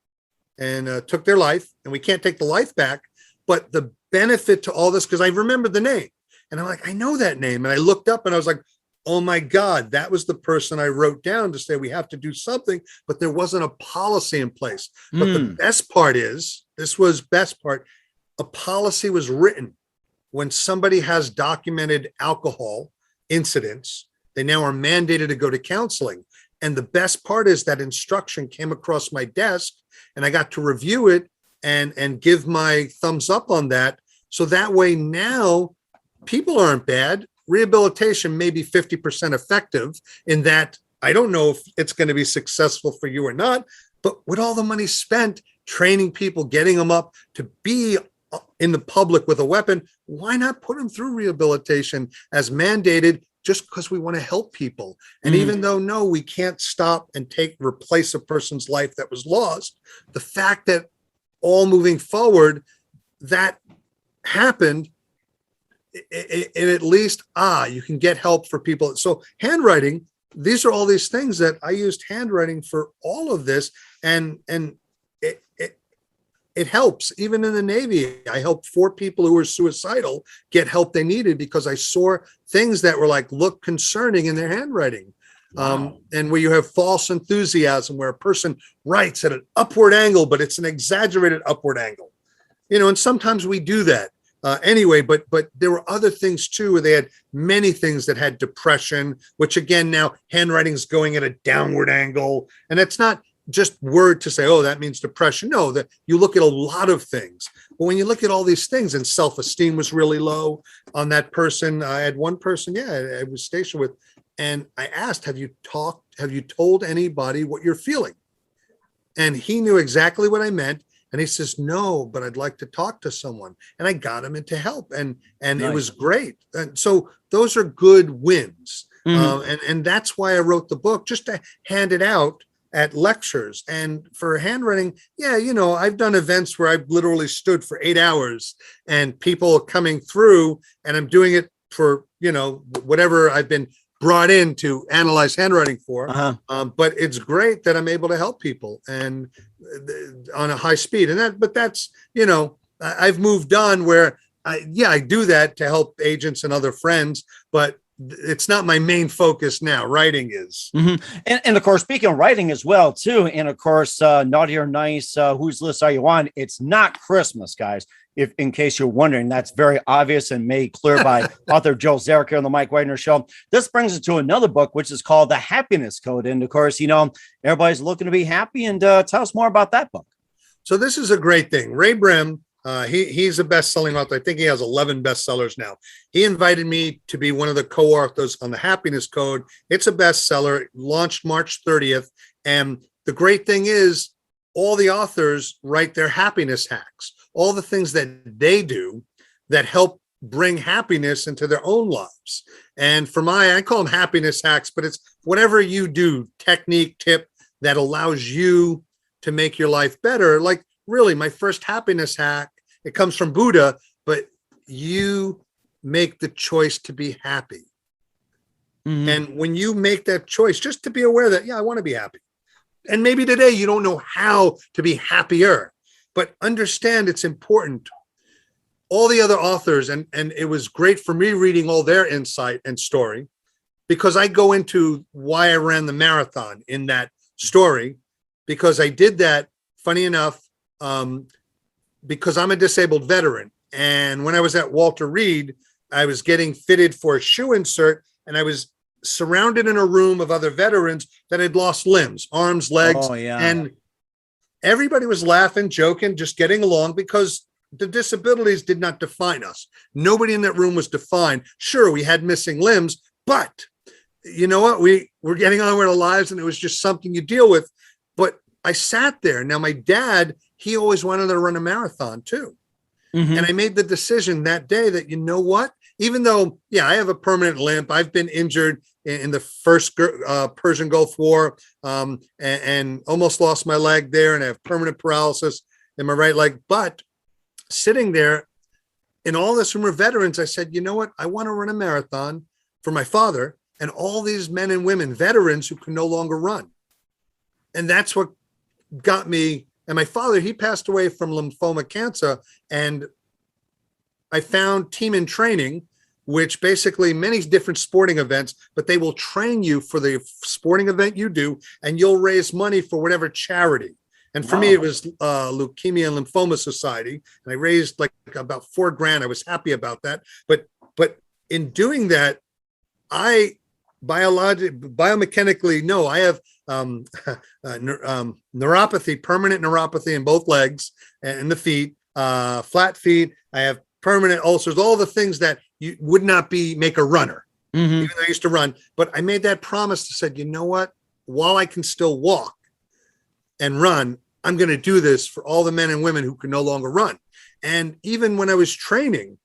Speaker 4: and took their life. And we can't take the life back. But the benefit to all this, because I remember the name, and I'm like, I know that name. And I looked up and I was like, oh my God, that was the person I wrote down to say we have to do something, but there wasn't a policy in place. But the best part is, a policy was written when somebody has documented alcohol incidents. They now are mandated to go to counseling. And the best part is that instruction came across my desk and I got to review it and give my thumbs up on that. So that way now people aren't bad. Rehabilitation may be 50% effective in that I don't know if it's going to be successful for you or not, but with all the money spent training people, getting them up to be in the public with a weapon, why not put them through rehabilitation as mandated just because we want to help people? And even though, no, we can't stop and replace a person's life that was lost, the fact that all moving forward, that happened, and at least, you can get help for people. So handwriting, these are all these things that I used handwriting for all of this. And it helps. Even in the Navy, I helped 4 people who were suicidal get help they needed because I saw things that were look concerning in their handwriting. Wow. And where you have false enthusiasm, where a person writes at an upward angle, but it's an exaggerated upward angle, and sometimes we do that. Anyway, but there were other things too, where they had many things that had depression, which again, now handwriting is going at a downward angle. And it's not just word to say, oh, that means depression. No, that you look at a lot of things. But when you look at all these things, and self-esteem was really low on that person. I had one person, I was stationed with, and I asked, have you told anybody what you're feeling? And he knew exactly what I meant. And he says, no, but I'd like to talk to someone. And I got him into help, and nice. It was great. And so those are good wins. And that's why I wrote the book, just to hand it out at lectures. And for handwriting, I've done events where I've literally stood for 8 hours and people are coming through, and I'm doing it for, whatever I've been brought in to analyze handwriting for. But it's great that I'm able to help people and on a high speed. But that's, I've moved on where I do that to help agents and other friends, but it's not my main focus now. Writing is.
Speaker 1: And of course, speaking of writing as well, too. And of course, Naughty or Nice, whose list are you on? It's not Christmas, guys. If in case you're wondering, that's very obvious and made clear by author Joe Zarek here on the Mike Wagner Show. This brings us to another book, which is called The Happiness Code. And of course, everybody's looking to be happy. And tell us more about that book.
Speaker 4: So this is a great thing. Ray Brim, he's a best-selling author. I think he has 11 bestsellers now. He invited me to be one of the co-authors on The Happiness Code. It's a bestseller. It launched March 30th. And the great thing is all the authors write their happiness hacks, all the things that they do that help bring happiness into their own lives. And for I call them happiness hacks, but it's whatever you do, technique, tip that allows you to make your life better. Like really, my first happiness hack, it comes from Buddha, but you make the choice to be happy. And when you make that choice, just to be aware that, I want to be happy. And maybe today you don't know how to be happier, but understand it's important. All the other authors, and it was great for me reading all their insight and story, because I go into why I ran the marathon in that story, because I did that, funny enough, because I'm a disabled veteran. And when I was at Walter Reed, I was getting fitted for a shoe insert, and I was surrounded in a room of other veterans that had lost limbs, arms, legs. And everybody was laughing, joking, just getting along, because the disabilities did not define us. Nobody in that room was defined. Sure, we had missing limbs, but you know what? We were getting on with our lives, and it was just something you deal with. But I sat there. Now, my dad, he always wanted to run a marathon too. And I made the decision that day that, you know what? Even though, I have a permanent limp, I've been injured in the first Persian Gulf War and almost lost my leg there, and I have permanent paralysis in my right leg. But sitting there in all this room of veterans, I said, you know what? I want to run a marathon for my father and all these men and women, veterans who can no longer run. And that's what got me. And my father, he passed away from lymphoma cancer. And I found Team in Training, which basically many different sporting events, but they will train you for the sporting event you do, and you'll raise money for whatever charity. And for me, it was Leukemia and Lymphoma Society. And I raised like about $4,000. I was happy about that. But in doing that, I biomechanically, no, I have neuropathy, permanent neuropathy in both legs and the feet, flat feet. I have permanent ulcers, all the things that you would not make a runner, even though I used to run. But I made that promise to said, you know what? While I can still walk and run, I'm going to do this for all the men and women who can no longer run. And even when I was training,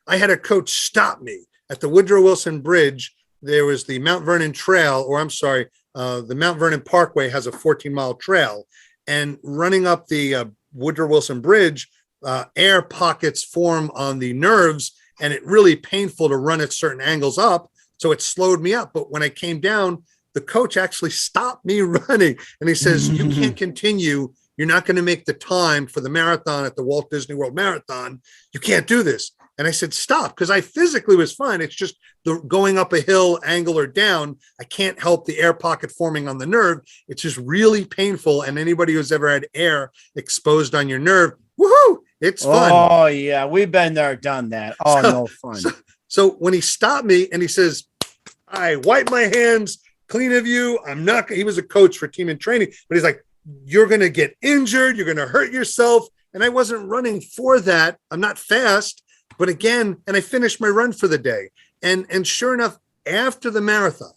Speaker 4: I had a coach stop me at the Woodrow Wilson Bridge. There was the Mount Vernon Trail, the Mount Vernon Parkway has a 14-mile trail. And running up the Woodrow Wilson Bridge, air pockets form on the nerves, and it's really painful to run at certain angles up. So it slowed me up. But when I came down, the coach actually stopped me running. And he says, you can't continue. You're not going to make the time for the marathon at the Walt Disney World Marathon. You can't do this. And I said, stop, because I physically was fine. It's just the going up a hill, angle or down. I can't help the air pocket forming on the nerve. It's just really painful. And anybody who's ever had air exposed on your nerve, woohoo, it's fun.
Speaker 1: Oh, yeah. We've been there, done that. Oh, no fun.
Speaker 4: So when he stopped me and he says, I wipe my hands clean of you. He was a coach for team and training, but he's like, you're going to get injured. You're going to hurt yourself. And I wasn't running for that. I'm not fast. But again, and I finished my run for the day. And sure enough, after the marathon,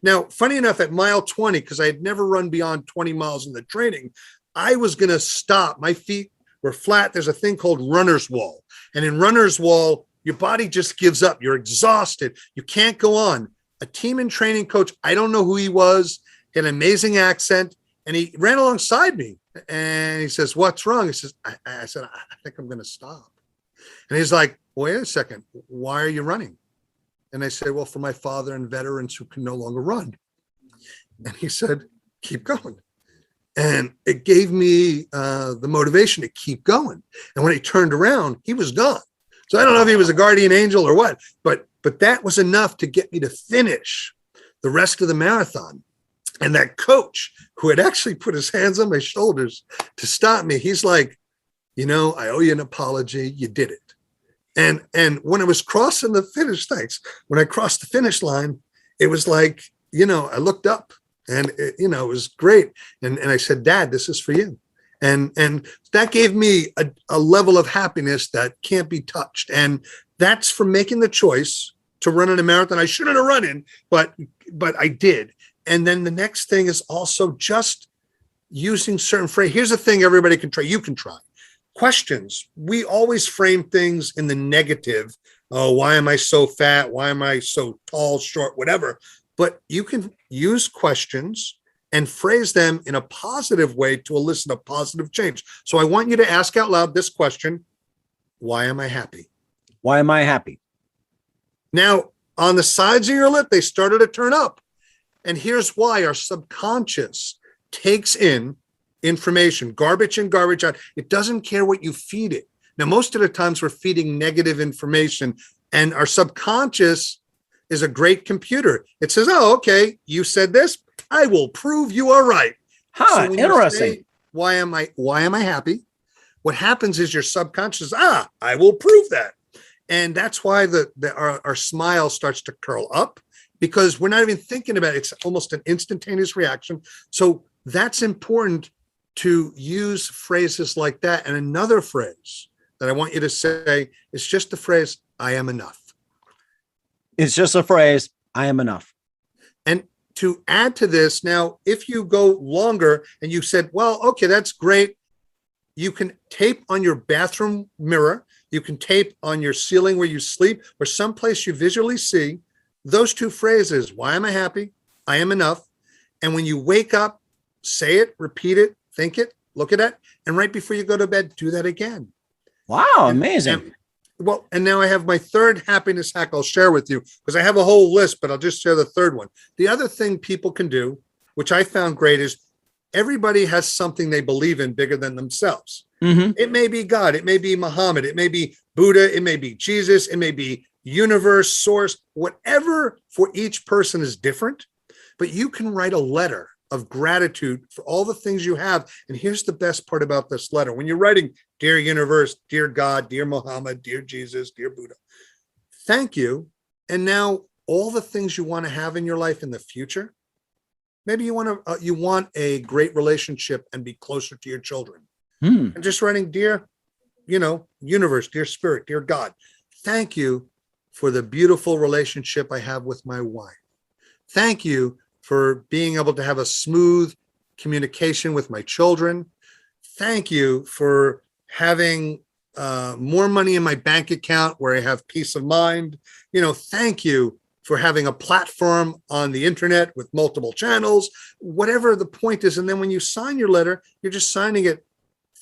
Speaker 4: now, funny enough, at mile 20, because I had never run beyond 20 miles in the training, I was going to stop. My feet were flat. There's a thing called runner's wall. And in runner's wall, your body just gives up. You're exhausted. You can't go on. A team and training coach, I don't know who he was, he had an amazing accent, and he ran alongside me. And he says, what's wrong? He says, I said, I think I'm going to stop. And he's like, wait a second, why are you running? And I said, well, for my father and veterans who can no longer run. And he said, keep going. And it gave me the motivation to keep going. And when he turned around, he was gone. So I don't know if he was a guardian angel or what, but that was enough to get me to finish the rest of the marathon. And that coach who had actually put his hands on my shoulders to stop me, he's like, I owe you an apology. You did it. And when I was crossing the finish, when I crossed the finish line, it was like, I looked up and it was great. And I said, Dad, this is for you. And that gave me a level of happiness that can't be touched. And that's from making the choice to run in a marathon I shouldn't have run in, but I did. And then the next thing is also just using certain phrases. Here's the thing everybody can try. You can try. Questions. We always frame things in the negative. Oh, why am I so fat? Why am I so tall, short, whatever? But you can use questions and phrase them in a positive way to elicit a positive change. So I want you to ask out loud this question. Why am I happy?
Speaker 1: Why am I happy?
Speaker 4: Now, on the sides of your lip, they started to turn up. And here's why. Our subconscious takes in information, garbage in, garbage out. It doesn't care what you feed it. Now, most of the times we're feeding negative information, and our subconscious is a great computer. It says, oh, okay, you said this. I will prove you are right.
Speaker 1: So interesting.
Speaker 4: Say, why am I happy? What happens is your subconscious, I will prove that. And that's why our smile starts to curl up, because we're not even thinking about it. It's almost an instantaneous reaction. So that's important to use phrases like that. And another phrase that I want you to say is just the phrase, I am enough.
Speaker 1: It's just a phrase, I am enough.
Speaker 4: And to add to this, now, if you go longer and you said, well, okay, that's great. You can tape on your bathroom mirror. You can tape on your ceiling where you sleep or someplace you visually see those two phrases. Why am I happy? I am enough. And when you wake up, say it, repeat it, think it, look at it. And right before you go to bed, do that again.
Speaker 1: Wow, amazing.
Speaker 4: And now I have my third happiness hack I'll share with you, because I have a whole list, but I'll just share the third one. The other thing people can do, which I found great, is everybody has something they believe in bigger than themselves. Mm-hmm. It may be God, it may be Muhammad, it may be Buddha, it may be Jesus, it may be universe, source, whatever for each person is different. But you can write a letter of gratitude for all the things you have. And here's the best part about this letter. When you're writing, dear universe, dear God, dear Muhammad, dear Jesus, dear Buddha, thank you. And now all the things you want to have in your life in the future. Maybe you want a great relationship and be closer to your children. And just writing, dear, universe, dear spirit, dear God, thank you for the beautiful relationship I have with my wife. Thank you for being able to have a smooth communication with my children. Thank you for having more money in my bank account where I have peace of mind. Thank you for having a platform on the internet with multiple channels, whatever the point is. And then when you sign your letter, you're just signing it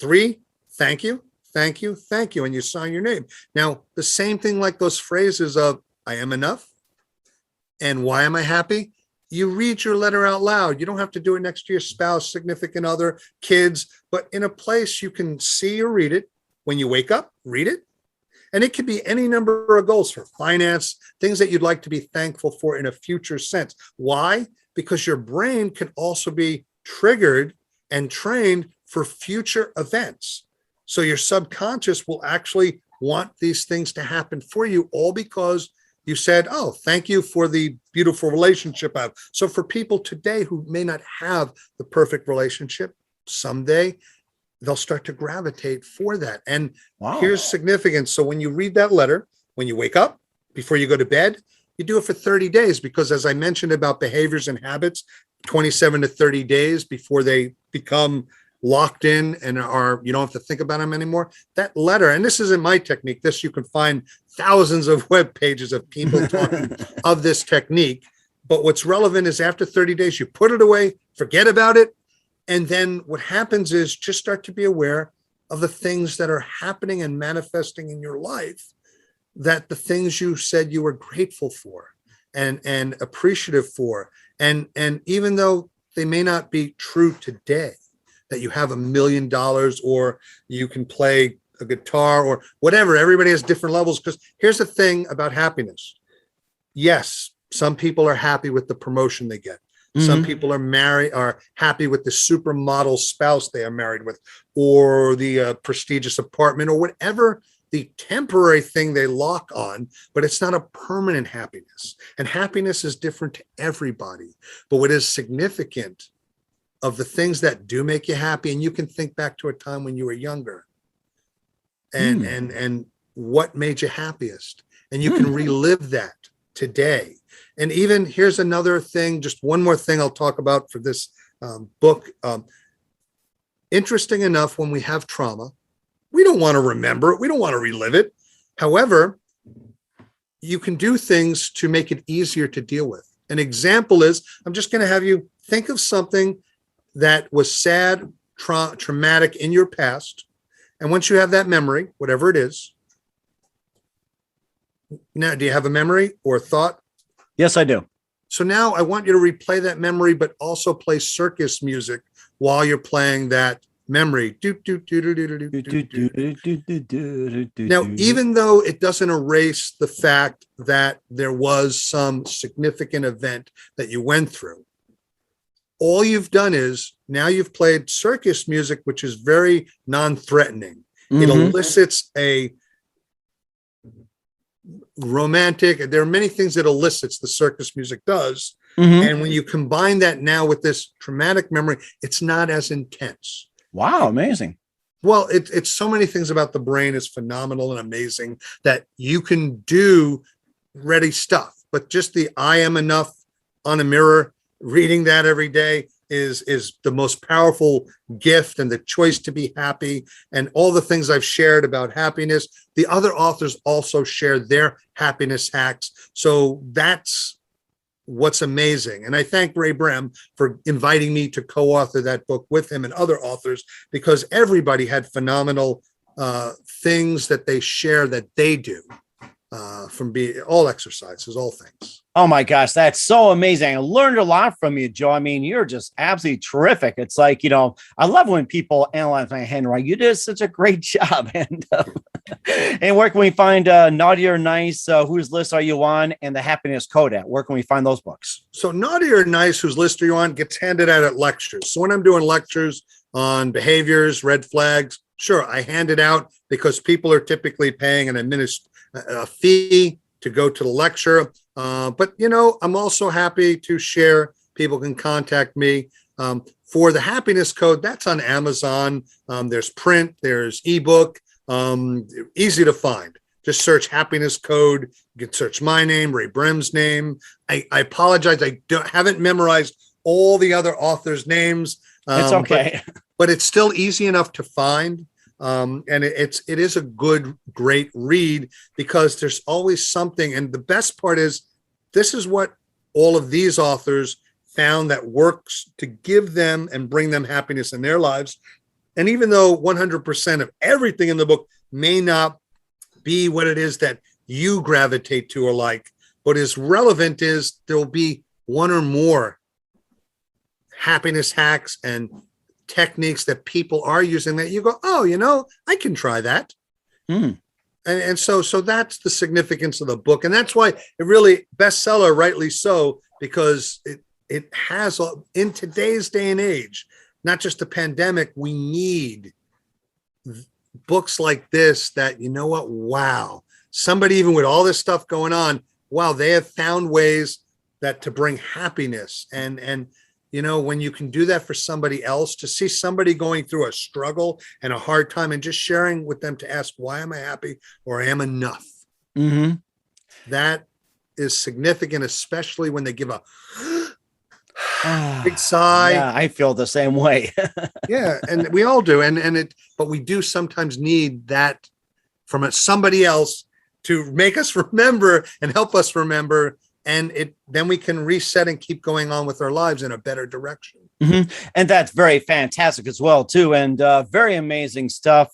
Speaker 4: 3, thank you, thank you, thank you, and you sign your name. Now, the same thing like those phrases of I am enough and why am I happy? You read your letter out loud. You don't have to do it next to your spouse, significant other, kids, but in a place you can see or read it. When you wake up, read it. And it could be any number of goals for finance, things that you'd like to be thankful for in a future sense. Why? Because your brain can also be triggered and trained for future events. So your subconscious will actually want these things to happen for you, all because you said, oh, thank you for the beautiful relationship I have. So for people today who may not have the perfect relationship, someday they'll start to gravitate for that. And here's significance. So when you read that letter, when you wake up, before you go to bed, you do it for 30 days, because as I mentioned about behaviors and habits, 27 to 30 days before they become locked in and you don't have to think about them anymore. That letter, and this isn't my technique, this you can find thousands of web pages of people talking of this technique. But what's relevant is after 30 days, you put it away, forget about it. And then what happens is just start to be aware of the things that are happening and manifesting in your life, that the things you said you were grateful for and appreciative for. And even though they may not be true today, that you have $1 million or you can play a guitar or whatever, everybody has different levels. Because here's the thing about happiness. Yes, some people are happy with the promotion they get. Some people are happy with the supermodel spouse they are married with, or the prestigious apartment, or whatever the temporary thing they lock on, but it's not a permanent happiness. And happiness is different to everybody. But what is significant of the things that do make you happy, and you can think back to a time when you were younger and what made you happiest, and you can relive that today. And even here's another thing, just one more thing I'll talk about for this book. Interesting enough, when we have trauma, we don't want to remember it. We don't want to relive it. However, you can do things to make it easier to deal with. An example is, I'm just going to have you think of something that was sad, traumatic in your past. And once you have that memory, whatever it is, now, do you have a memory or a thought?
Speaker 1: Yes, I do.
Speaker 4: So now I want you to replay that memory, but also play circus music while you're playing that memory. Now, even though it doesn't erase the fact that there was some significant event that you went through, all you've done is now you've played circus music, which is very non-threatening. It elicits a romantic, there are many things that elicits the circus music does. And when you combine that now with this traumatic memory, it's not as intense.
Speaker 1: Wow, amazing.
Speaker 4: Well, it's so many things about the brain is phenomenal and amazing that you can do ready stuff. But just the I am enough on a mirror, reading that every day is the most powerful gift, and the choice to be happy and all the things I've shared about happiness. The other authors also share their happiness hacks. So that's what's amazing. And I thank Ray Brem for inviting me to co-author that book with him and other authors, because everybody had phenomenal things that they share that they do from all exercises, all things.
Speaker 1: Oh my gosh, that's so amazing. I learned a lot from you, Joe. I mean, you're just absolutely terrific. It's like, I love when people analyze my handwriting. You did such a great job. And where can we find Naughty or Nice? Whose list are you on? And The Happiness Code at? Where can we find those books?
Speaker 4: So Naughty or Nice, whose list are you on, gets handed out at lectures. So when I'm doing lectures on behaviors, red flags, sure, I hand it out because people are typically paying a fee to go to the lecture. But, I'm also happy to share. People can contact me for the happiness code. That's on Amazon. There's print, there's ebook, easy to find. Just search happiness code. You can search my name, Ray Brim's name. I apologize. I haven't memorized all the other authors' names.
Speaker 1: It's okay.
Speaker 4: But it's still easy enough to find. And it is a great read, because there's always something. And the best part is, this is what all of these authors found that works to give them and bring them happiness in their lives. And even though 100% of everything in the book may not be what it is that you gravitate to or like, what is relevant is there'll be one or more happiness hacks and techniques that people are using that you go, oh, I can try that. And so that's the significance of the book. And that's why it really bestseller, rightly so, because it has, in today's day and age, not just the pandemic, we need books like this that, wow, somebody, even with all this stuff going on, wow, they have found ways that to bring happiness. And when you can do that for somebody else, to see somebody going through a struggle and a hard time and just sharing with them to ask, why am I happy, or I am enough? That is significant, especially when they give a big sigh.
Speaker 1: Yeah, I feel the same way.
Speaker 4: Yeah, and we all do. But we do sometimes need that from somebody else to make us remember and help us remember. And then we can reset and keep going on with our lives in a better direction.
Speaker 1: And that's very fantastic as well, too. And very amazing stuff.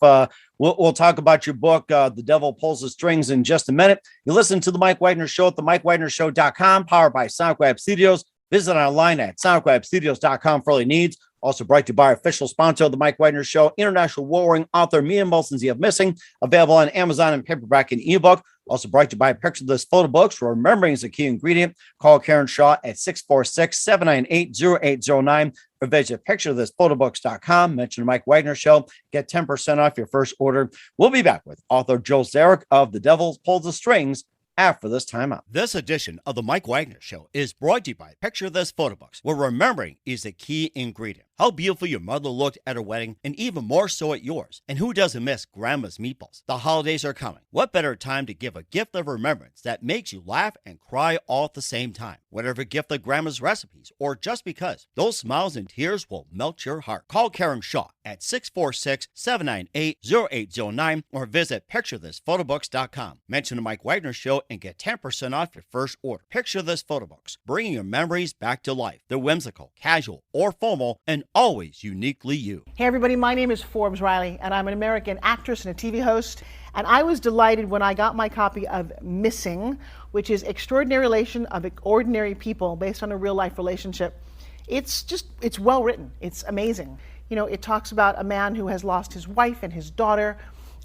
Speaker 1: We'll talk about your book, The Devil Pulls the Strings, in just a minute. You listen to The Mike Wagner Show at themikewagnershow.com, powered by Sonic Web Studios. Visit online at sonicwebstudios.com for all your needs. Also brought to you by our official sponsor of The Mike Wagner Show, international warring author Mia Molson's of Missing, available on Amazon and paperback and ebook. Also brought to you by a picture of this photo books. Remembering is a key ingredient. Call Karen Shaw at 646-798-0809 or visit picturethisphotoBooks.com. Mention the Mike Wagner Show. Get 10% off your first order. We'll be back with author Joel Zarek of The Devil Pulls the Strings after this time out. This edition of the Mike Wagner Show is brought to you by Picture This Photo Books, where remembering is the key ingredient. How beautiful your mother looked at her wedding, and even more so at yours. And who doesn't miss Grandma's meatballs? The holidays are coming. What better time to give a gift of remembrance that makes you laugh and cry all at the same time? Whatever gift of Grandma's recipes, or just because, those smiles and tears will melt your heart. Call Karen Shaw at 646-798-0809 or visit picturethisphotoBooks.com. Mention the Mike Wagner Show and get 10% off your first order. Picture This Photo Books, bringing your memories back to life. They're whimsical, casual, or formal, and always uniquely you.
Speaker 5: Hey everybody, my name is Forbes Riley, and I'm an American actress and a TV host. And I was delighted when I got my copy of Missing, which is Extraordinary Relation of Ordinary People based on a real life relationship. It's well written. It's amazing. It talks about a man who has lost his wife and his daughter,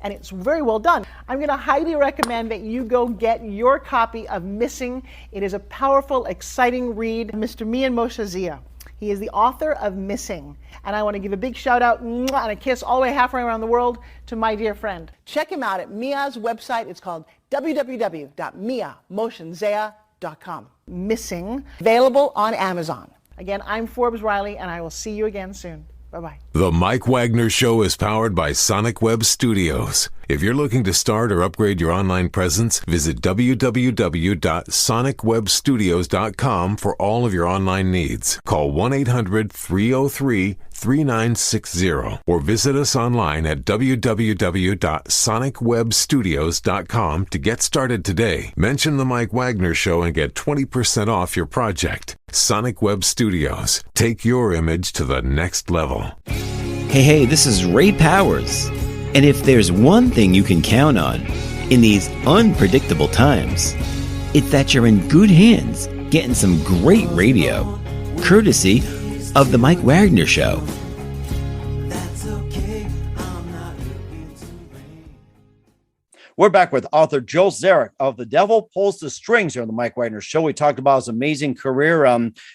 Speaker 5: and it's very well done. I'm going to highly recommend that you go get your copy of Missing. It is a powerful, exciting read. Mr. Mian Moshe Zia. He is the author of Missing. And I want to give a big shout out and a kiss all the way halfway around the world to my dear friend. Check him out at Mia's website. It's called www.miamoshenzea.com. Missing, available on Amazon. Again, I'm Forbes Riley, and I will see you again soon. Bye-bye.
Speaker 2: The Mike Wagner Show is powered by Sonic Web Studios. If you're looking to start or upgrade your online presence, visit www.sonicwebstudios.com for all of your online needs. Call 1-800-303-3960 or visit us online at www.sonicwebstudios.com to get started today. Mention the Mike Wagner Show and get 20% off your project. Sonic Web Studios. Take your image to the next level.
Speaker 6: Hey, this is Ray Powers. And if there's one thing you can count on in these unpredictable times, it's that you're in good hands getting some great radio, courtesy of The Mike Wagner Show.
Speaker 1: We're back with author Joel Zarek of The Devil Pulls the Strings here on the Mike Wagner Show. We talked about his amazing career,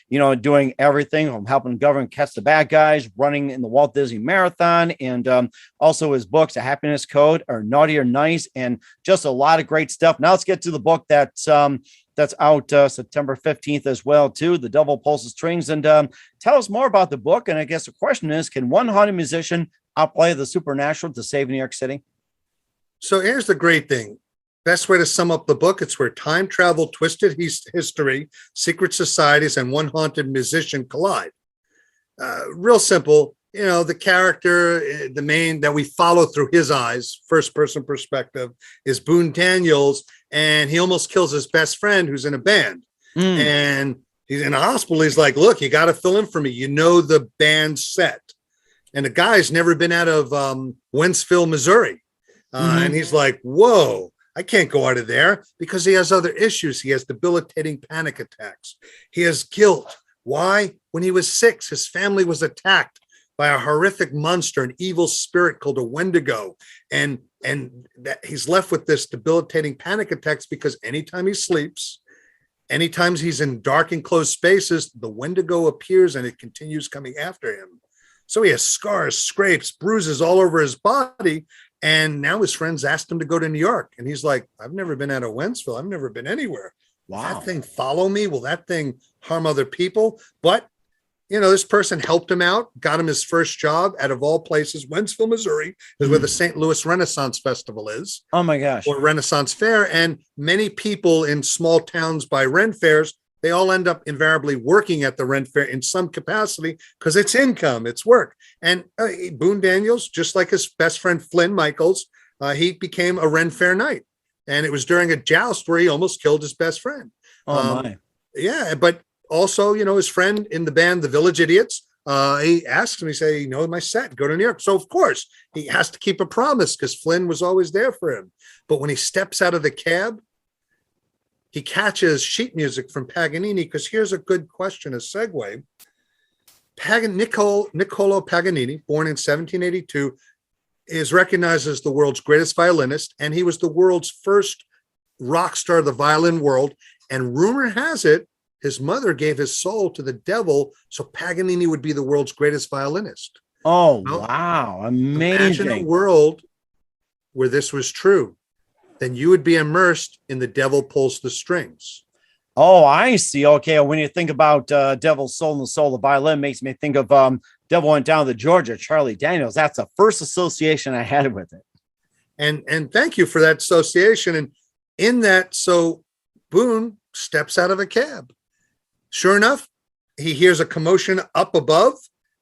Speaker 1: doing everything from helping the government catch the bad guys, running in the Walt Disney Marathon, and also his books, A Happiness Code, or Naughty or Nice, and just a lot of great stuff. Now let's get to the book that That's out September 15th as well, too. The Devil Pulls the Strings. And tell us more about the book. And I guess the question is, can one haunted musician outplay the supernatural to save New York City?
Speaker 4: So here's the great thing. Best way to sum up the book, it's where time travel, twisted history, secret societies, and one haunted musician collide. Real simple. The character, the main that we follow through his eyes, first person perspective, is Boone Daniels, and he almost kills his best friend who's in a band. And he's in a hospital. He's like, look, you got to fill in for me. The band set. And the guy's never been out of Wentzville, Missouri. And he's like, whoa, I can't go out of there, because he has other issues. He has debilitating panic attacks. He has guilt. Why? When he was 6, his family was attacked by a horrific monster, an evil spirit called a Wendigo. And that he's left with this debilitating panic attacks because anytime he sleeps, anytime he's in dark enclosed spaces, the Wendigo appears and it continues coming after him. So he has scars, scrapes, bruises all over his body. And now his friends asked him to go to New York. And he's like, I've never been out of Wentzville. I've never been anywhere. Will that thing follow me? Will that thing harm other people? But this person helped him out, got him his first job out of all places. Wentzville, Missouri is where the St. Louis Renaissance Festival is.
Speaker 1: Oh my gosh.
Speaker 4: Or Renaissance Fair. And many people in small towns by Ren fairs, they all end up invariably working at the Ren fair in some capacity because it's income, it's work. And Boone Daniels, just like his best friend Flynn Michaels, he became a Ren fair knight. And it was during a joust where he almost killed his best friend.
Speaker 1: Oh my.
Speaker 4: Yeah, but also, his friend in the band, the Village Idiots, he asked him, he said, my set, go to New York. So, of course, he has to keep a promise because Flynn was always there for him. But when he steps out of the cab, he catches sheet music from Paganini, because here's a good question, a segue. Niccolo Paganini, born in 1782, is recognized as the world's greatest violinist, and he was the world's first rock star of the violin world. And rumor has it, his mother gave his soul to the devil so Paganini would be the world's greatest violinist.
Speaker 1: Oh, wow. Amazing.
Speaker 4: Imagine a world where this was true. Then you would be immersed in The Devil Pulls the Strings.
Speaker 1: Oh, I see. Okay. When you think about Devil's Soul and the Soul of the Violin, makes me think of Devil Went Down to Georgia, Charlie Daniels. That's the first association I had with it.
Speaker 4: And thank you for that association. And in that, so Boone steps out of a cab. Sure enough, he hears a commotion up above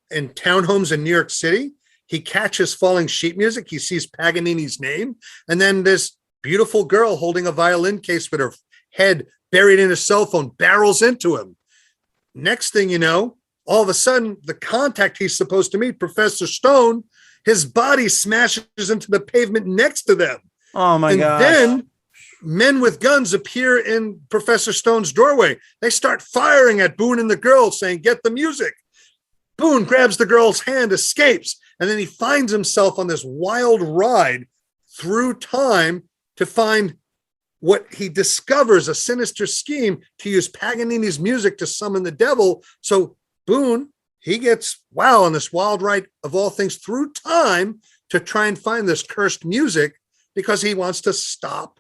Speaker 4: in townhomes in New York City. He catches falling sheet music. He sees Paganini's name. And then this beautiful girl holding a violin case with her head buried in a cell phone barrels into him. Next thing you know, all of a sudden, the contact he's supposed to meet, Professor Stone, his body smashes into the pavement next to them.
Speaker 1: Oh, my God.
Speaker 4: And then men with guns appear in Professor Stone's doorway. They start firing at Boone and the girl, saying, get the music. Boone grabs the girl's hand, escapes, and then he finds himself on this wild ride through time to find what he discovers, a sinister scheme to use Paganini's music to summon the devil. So Boone, he gets, on this wild ride of all things through time to try and find this cursed music because he wants to stop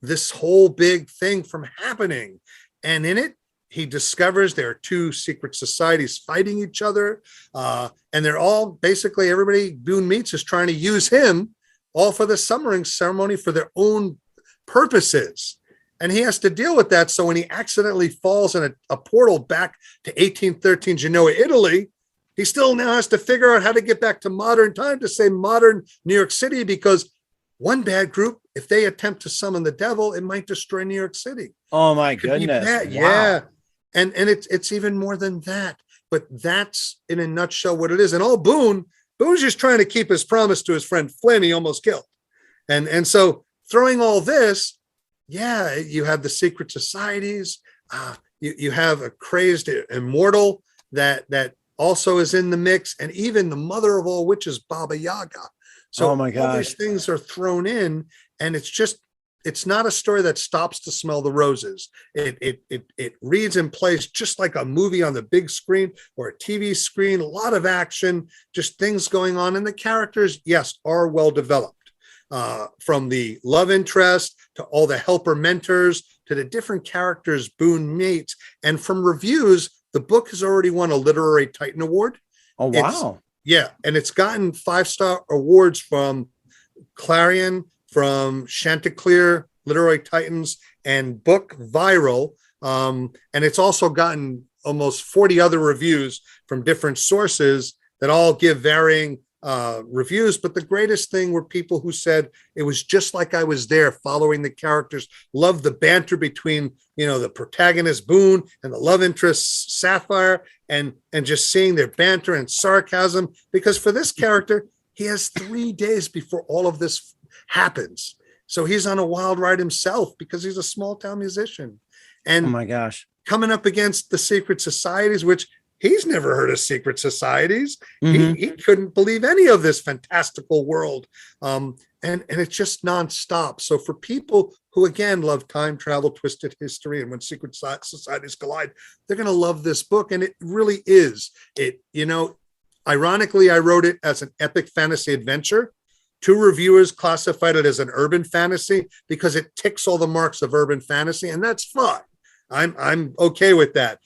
Speaker 4: this whole big thing from happening. And in it, he discovers there are two secret societies fighting each other. And they're all basically, everybody Boone meets is trying to use him all for the summoning ceremony for their own purposes. And he has to deal with that. So when he accidentally falls in a portal back to 1813 Genoa, Italy, he still now has to figure out how to get back to modern time, to say modern New York City, because one bad group, if they attempt to summon the devil, it might destroy New York City.
Speaker 1: Oh my goodness. Wow.
Speaker 4: Yeah. And it's even more than that. But that's in a nutshell what it is. And all Boone's just trying to keep his promise to his friend Flynn he almost killed. And so throwing all this, you have the secret societies. You have a crazed immortal that also is in the mix, and even the mother of all witches, Baba Yaga. So
Speaker 1: oh my gosh,
Speaker 4: all these things are thrown in, and it's not a story that stops to smell the roses. It reads and plays just like a movie on the big screen or a TV screen. A lot of action, just things going on, and the characters, yes, are well developed. From the love interest to all the helper mentors to the different characters Boone meets. And from reviews, the book has already won a Literary Titan Award.
Speaker 1: Oh, wow.
Speaker 4: And it's gotten 5-star awards from Clarion, from Chanticleer, Literary Titans, and Book Viral. And it's also gotten almost 40 other reviews from different sources that all give varying reviews. But the greatest thing were people who said it was just like I was there following the characters, loved the banter between, the protagonist Boone and the love interest Sapphire, and just seeing their banter and sarcasm, because for this character, he has 3 days before all of this happens. So he's on a wild ride himself because he's a small town musician. And
Speaker 1: oh my gosh,
Speaker 4: coming up against the secret societies, which he's never heard of secret societies. He couldn't believe any of this fantastical world. And it's just nonstop. So for people who, again, love time travel, twisted history, and when secret societies collide, they're going to love this book. And it really is. Ironically, I wrote it as an epic fantasy adventure. 2 reviewers classified it as an urban fantasy because it ticks all the marks of urban fantasy, and that's fine. I'm okay with that.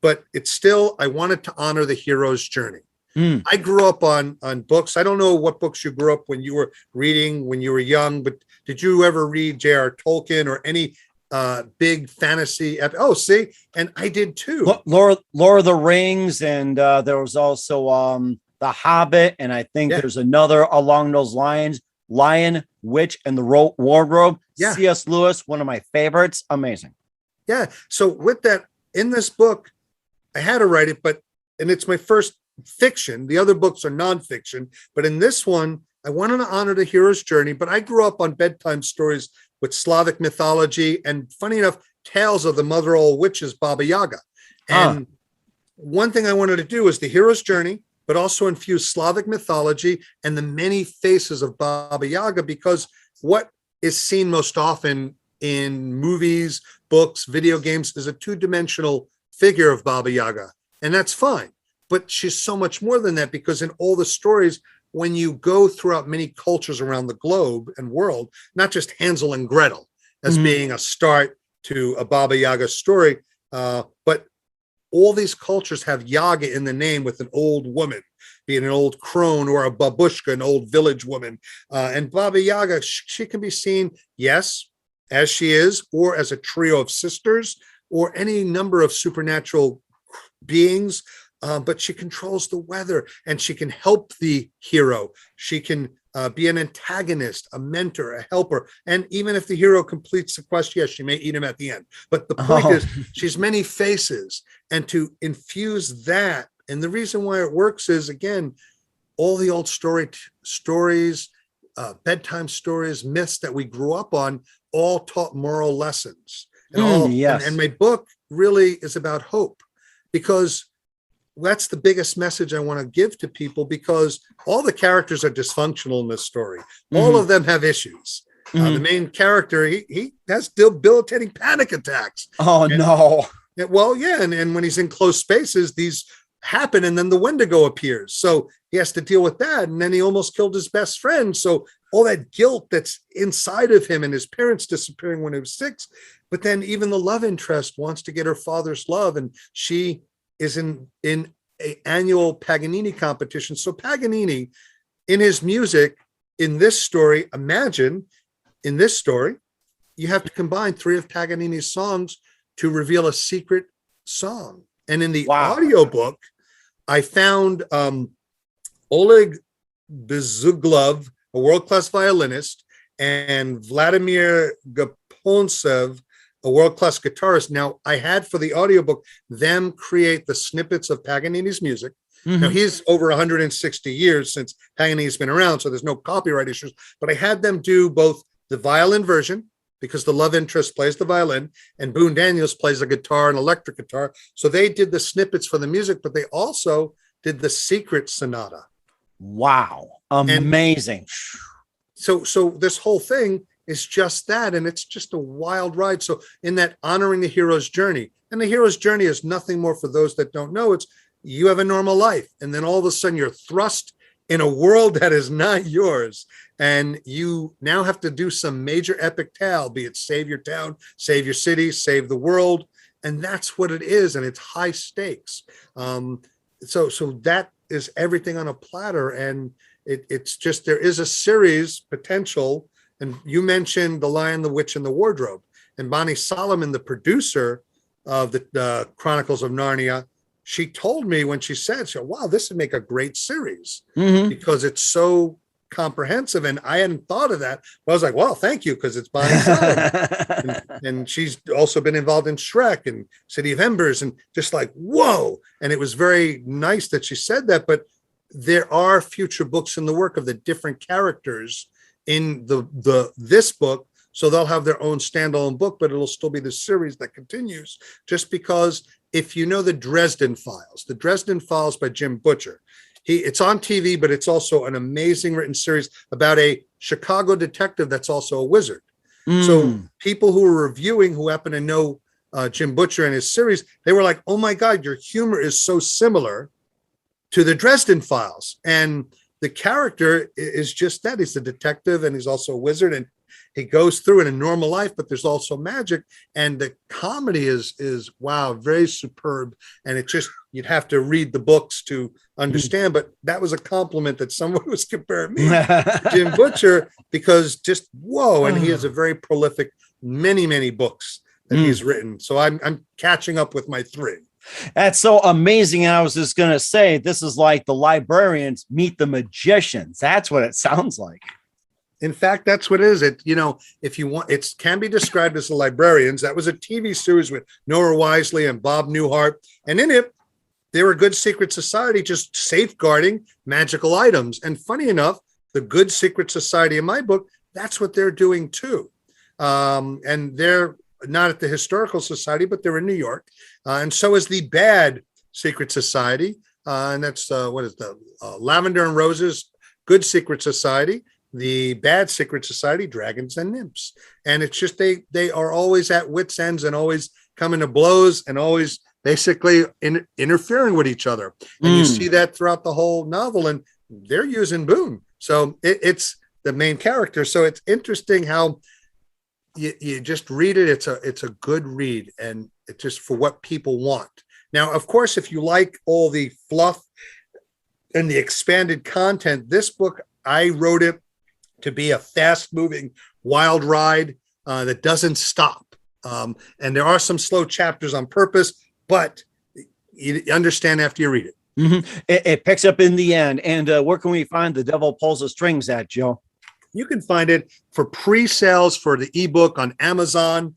Speaker 4: But it's still, I wanted to honor the hero's journey. I grew up on books. I don't know what books you grew up when you were reading when you were young, but did you ever read J.R. Tolkien or any big fantasy? And I did too.
Speaker 1: Lord of the Rings, and there was also The Hobbit, and I think there's another along those lines, Lion, Witch, and the Wardrobe.
Speaker 4: Yeah.
Speaker 1: C.S. Lewis, one of my favorites. Amazing.
Speaker 4: Yeah. So with that, in this book, I had to write it, and it's my first fiction. The other books are nonfiction, but in this one, I wanted to honor the hero's journey. But I grew up on bedtime stories with Slavic mythology and, funny enough, tales of the mother of all witches, Baba Yaga. And one thing I wanted to do was the hero's journey, but also infuse Slavic mythology and the many faces of Baba Yaga, because what is seen most often in movies, books, video games is a 2-dimensional figure of Baba Yaga. And that's fine. But she's so much more than that, because in all the stories, when you go throughout many cultures around the globe and world, not just Hansel and Gretel as being a start to a Baba Yaga story, but all these cultures have Yaga in the name with an old woman, be it an old crone or a babushka, an old village woman. And Baba Yaga, she can be seen, yes, as she is, or as a trio of sisters, or any number of supernatural beings. But she controls the weather, and she can help the hero. She can be an antagonist, a mentor, a helper. And even if the hero completes the quest, yes, she may eat him at the end. But the point is, she's many faces. And to infuse that, and the reason why it works is, again, all the old stories, bedtime stories, myths that we grew up on, all taught moral lessons. And my book really is about hope, because that's the biggest message I want to give to people, because all the characters are dysfunctional in this story. All of them have issues. The main character, he has debilitating panic attacks.
Speaker 1: No.
Speaker 4: And when he's in close spaces, these happen, and then the Wendigo appears. So he has to deal with that. And then he almost killed his best friend. So all that guilt that's inside of him, and his parents disappearing when he was 6. But then even the love interest wants to get her father's love, and she is in an annual Paganini competition. So Paganini, in his music, in this story, imagine in this story, you have to combine 3 of Paganini's songs to reveal a secret song. And in the audiobook, I found Oleg Bezuglov, a world-class violinist, and Vladimir Gapontsev, a world-class guitarist. Now, I had for the audiobook them create the snippets of Paganini's music. Now, he's over 160 years since Paganini's been around, so there's no copyright issues. But I had them do both the violin version, because the love interest plays the violin, and Boone Daniels plays the guitar and electric guitar. So they did the snippets for the music, but they also did the secret sonata.
Speaker 1: Wow. Amazing.
Speaker 4: So this whole thing is just that, and it's just a wild ride. So in that, honoring the hero's journey, and the hero's journey is nothing more, for those that don't know, it's you have a normal life, and then all of a sudden you're thrust in a world that is not yours. And you now have to do some major epic tale, be it save your town, save your city, save the world. And that's what it is. And it's high stakes. So that is everything on a platter. And it's just, there is a series potential. And you mentioned The Lion, the Witch, and the Wardrobe. And Bonnie Solomon, the producer of the Chronicles of Narnia, she told me when she said, wow, this would make a great series because it's so comprehensive. And I hadn't thought of that. But I was like, well, thank you, because it's Bonnie Solomon. and she's also been involved in Shrek and City of Embers, and just like, whoa. And it was very nice that she said that. But there are future books in the work of the different characters in this book. So they'll have their own standalone book, but it'll still be the series that continues, just because if you know the Dresden Files by Jim Butcher, it's on TV, but it's also an amazing written series about a Chicago detective that's also a wizard. So people who were reviewing, who happen to know Jim Butcher and his series, they were like, oh my God, your humor is so similar to the Dresden Files. And the character is just that. He's a detective and he's also a wizard, and he goes through in a normal life, but there's also magic. And the comedy is wow, very superb. And it just, you'd have to read the books to understand. But that was a compliment that someone was comparing me to Jim Butcher, because just whoa. And he has a very prolific, many books that he's written. So I'm catching up with my 3.
Speaker 1: That's so amazing. And I was just going to say, this is like the librarians meet the magicians. That's what it sounds like.
Speaker 4: In fact, that's what it is. If you want, it can be described as The Librarians. That was a TV series with Nora Wisely and Bob Newhart. And in it, they were a good secret society, just safeguarding magical items. And funny enough, the good secret society in my book, that's what they're doing too. And they're not at the Historical Society, but they're in New York. And so is the bad secret society. And that's, what is the Lavender and Roses Good Secret Society. The bad secret society, Dragons and Nymphs. And it's just, they are always at wit's ends and always coming to blows and always basically interfering with each other. And you see that throughout the whole novel, and they're using Boone. So it's the main character. So it's interesting how you just read it. It's a good read, and it's just for what people want. Now, of course, if you like all the fluff and the expanded content, this book, I wrote it to be a fast-moving, wild ride that doesn't stop. And there are some slow chapters on purpose, but you understand after you read it.
Speaker 1: It picks up in the end. And where can we find The Devil Pulls the Strings at, Joe?
Speaker 4: You can find it for pre-sales for the ebook on Amazon,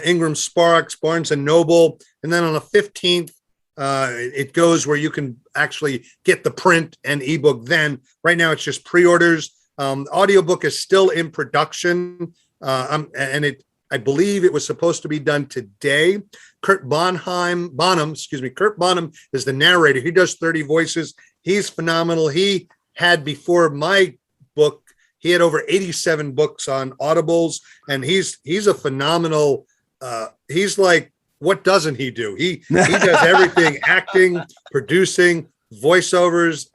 Speaker 4: Ingram Sparks, Barnes & Noble. And then on the 15th, it goes where you can actually get the print and ebook then. Right now, it's just pre-orders. Audiobook is still in production, and I believe it was supposed to be done today. Kurt Bonham is the narrator. He does 30 voices. He's phenomenal. He had, before my book, he had over 87 books on Audibles, and he's a phenomenal. He's like, what doesn't he do? He does everything: acting, producing, voiceovers.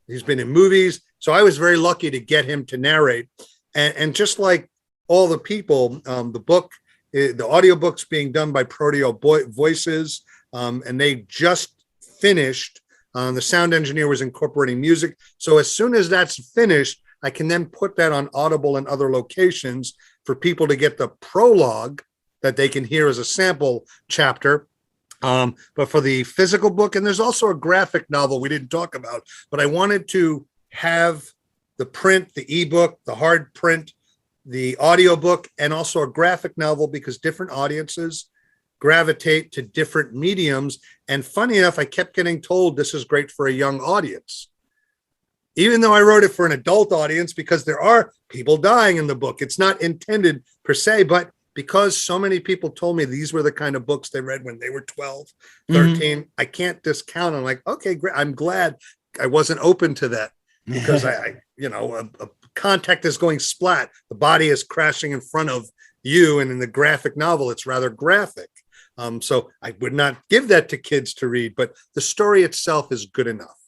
Speaker 4: He's been in movies. So I was very lucky to get him to narrate. And just like all the people, the audiobook's being done by Proteo Voices, and they just finished. The sound engineer was incorporating music. So as soon as that's finished, I can then put that on Audible and other locations for people to get the prologue that they can hear as a sample chapter. But for the physical book, and there's also a graphic novel we didn't talk about, but I wanted to have the print, the ebook, the hard print, the audiobook, and also a graphic novel, because different audiences gravitate to different mediums. And funny enough, I kept getting told this is great for a young audience, even though I wrote it for an adult audience, because there are people dying in the book. It's not intended per se, but because so many people told me these were the kind of books they read when they were 12, 13, I can't discount. I'm like, okay, great. I'm glad I wasn't open to that, because a contact is going splat. The body is crashing in front of you. And in the graphic novel, it's rather graphic. So I would not give that to kids to read, but the story itself is good enough.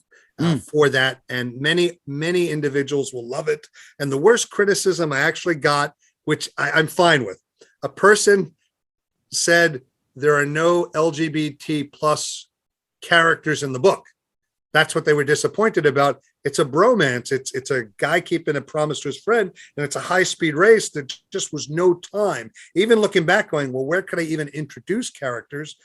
Speaker 4: for that. And many individuals will love it. And the worst criticism I actually got, which I'm fine with, a person said there are no LGBT plus characters in the book. That's what they were disappointed about. It's a bromance. It's a guy keeping a promise to his friend, and it's a high-speed race. There just was no time. Even looking back, going, well, where could I even introduce characters?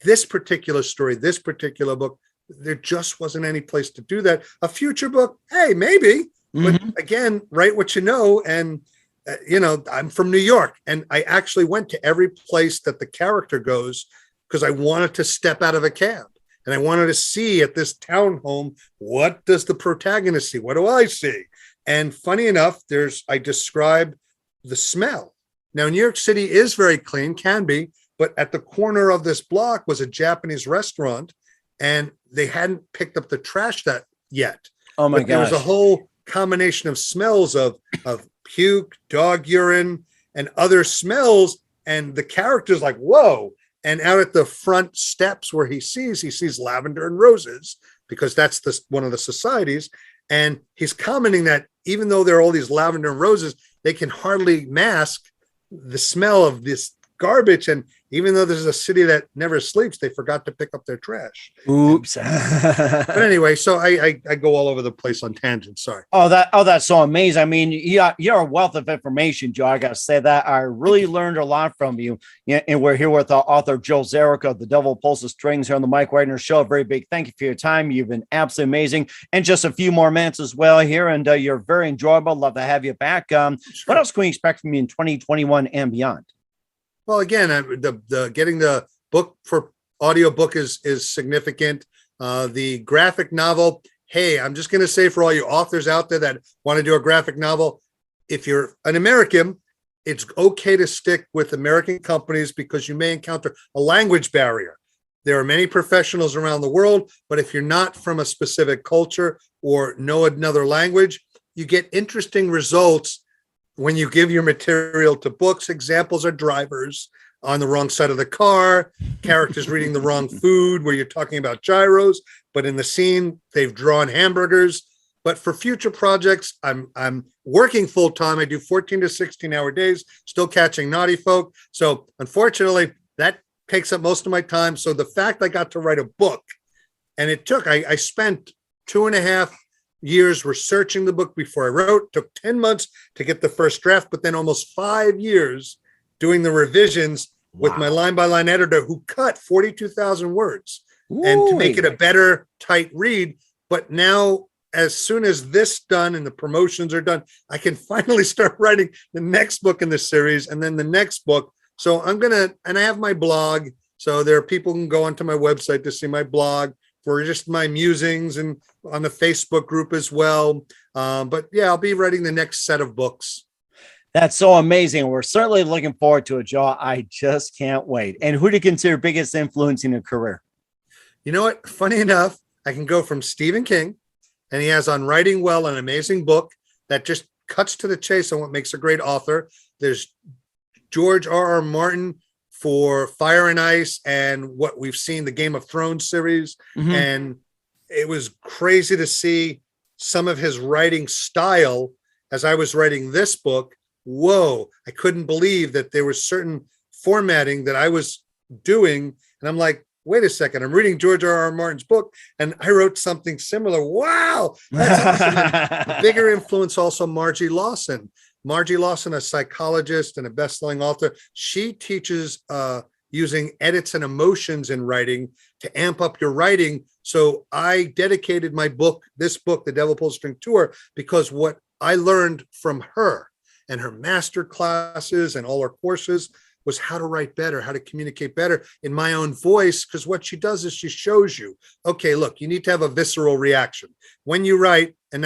Speaker 4: This particular story, this particular book, there just wasn't any place to do that. A future book, hey, maybe. But again, write what you know. And, I'm from New York, and I actually went to every place that the character goes because I wanted to step out of a cab. And I wanted to see at this townhome, what does the protagonist see? What do I see? And funny enough, I describe the smell. Now, New York City is very clean, can be, but at the corner of this block was a Japanese restaurant, and they hadn't picked up the trash that yet.
Speaker 1: Oh my
Speaker 4: gosh. There was a whole combination of smells of puke, dog urine, and other smells. And the character's like, whoa. And out at the front steps where he sees lavender and roses, because that's one of the societies. And he's commenting that even though there are all these lavender and roses, they can hardly mask the smell of this garbage. And even though this is a city that never sleeps, they forgot to pick up their trash.
Speaker 1: Oops.
Speaker 4: But anyway, so I go all over the place on tangents. Sorry.
Speaker 1: That's so amazing. I mean, you're a wealth of information, Joe. I got to say that I really learned a lot from you. And we're here with author Joe Zarek of The Devil Pulls the Strings here on the Mike Wagner Show. A very big thank you for your time. You've been absolutely amazing. And just a few more minutes as well here. And you're very enjoyable. Love to have you back.
Speaker 4: Sure.
Speaker 1: What else can we expect from you in 2021 and beyond?
Speaker 4: Well, again, the getting the book for audiobook is significant. The graphic novel, hey, I'm just going to say for all you authors out there that want to do a graphic novel, if you're an American, it's okay to stick with American companies because you may encounter a language barrier. There are many professionals around the world, but if you're not from a specific culture or know another language, you get interesting results when you give your material to books. Examples are drivers on the wrong side of the car, characters reading the wrong food where you're talking about gyros, but in the scene they've drawn hamburgers. But for future projects, I'm working full time. I do 14 to 16-hour days, still catching naughty folk. So unfortunately, that takes up most of my time. So the fact I got to write a book, and I spent 2.5 years researching the book before I wrote, took 10 months to get the first draft, but then almost 5 years doing the revisions with my line-by-line editor who cut 42,000 words and to make it a better, tight read. But now, as soon as this done and the promotions are done, I can finally start writing the next book in the series and then the next book. So and I have my blog. So there are people who can go onto my website to see my blog for just my musings, and on the Facebook group as well. But yeah, I'll be writing the next set of books.
Speaker 1: That's so amazing. We're certainly looking forward to it, Joe. I just can't wait. And who do you consider biggest influence in your career?
Speaker 4: You know what? Funny enough, I can go from Stephen King, and he has on Writing Well, an amazing book that just cuts to the chase on what makes a great author. There's George R.R. Martin for Fire and Ice and what we've seen, the Game of Thrones series. And it was crazy to see some of his writing style as I was writing this book. Whoa, I couldn't believe that there was certain formatting that I was doing. And I'm like, wait a second, I'm reading George R.R. Martin's book and I wrote something similar. Wow, that's awesome. A bigger influence also Margie Lawson. Margie Lawson, a psychologist and a best-selling author, she teaches using edits and emotions in writing to amp up your writing. So I dedicated this book, The Devil Pulls the String, to her because what I learned from her and her master classes and all her courses was how to write better, how to communicate better in my own voice. Because what she does is she shows you, okay, look, you need to have a visceral reaction when you write. And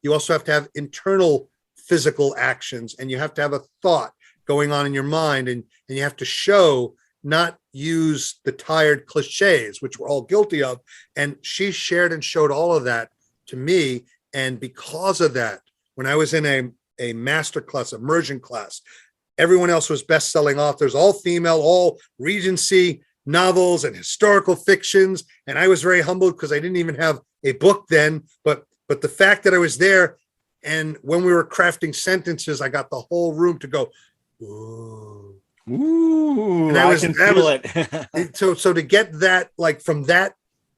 Speaker 4: you also have to have internal physical actions, and you have to have a thought going on in your mind, and you have to show, not use the tired cliches, which we're all guilty of. And she shared and showed all of that to me. And because of that, when I was in a master class, immersion class, everyone else was best-selling authors, all female, all Regency novels and historical fictions. And I was very humbled because I didn't even have a book then, but the fact that I was there, and when we were crafting sentences, I got the whole room to go, ooh.
Speaker 1: Ooh,
Speaker 4: and
Speaker 1: I can feel it.
Speaker 4: So to get that, like, from that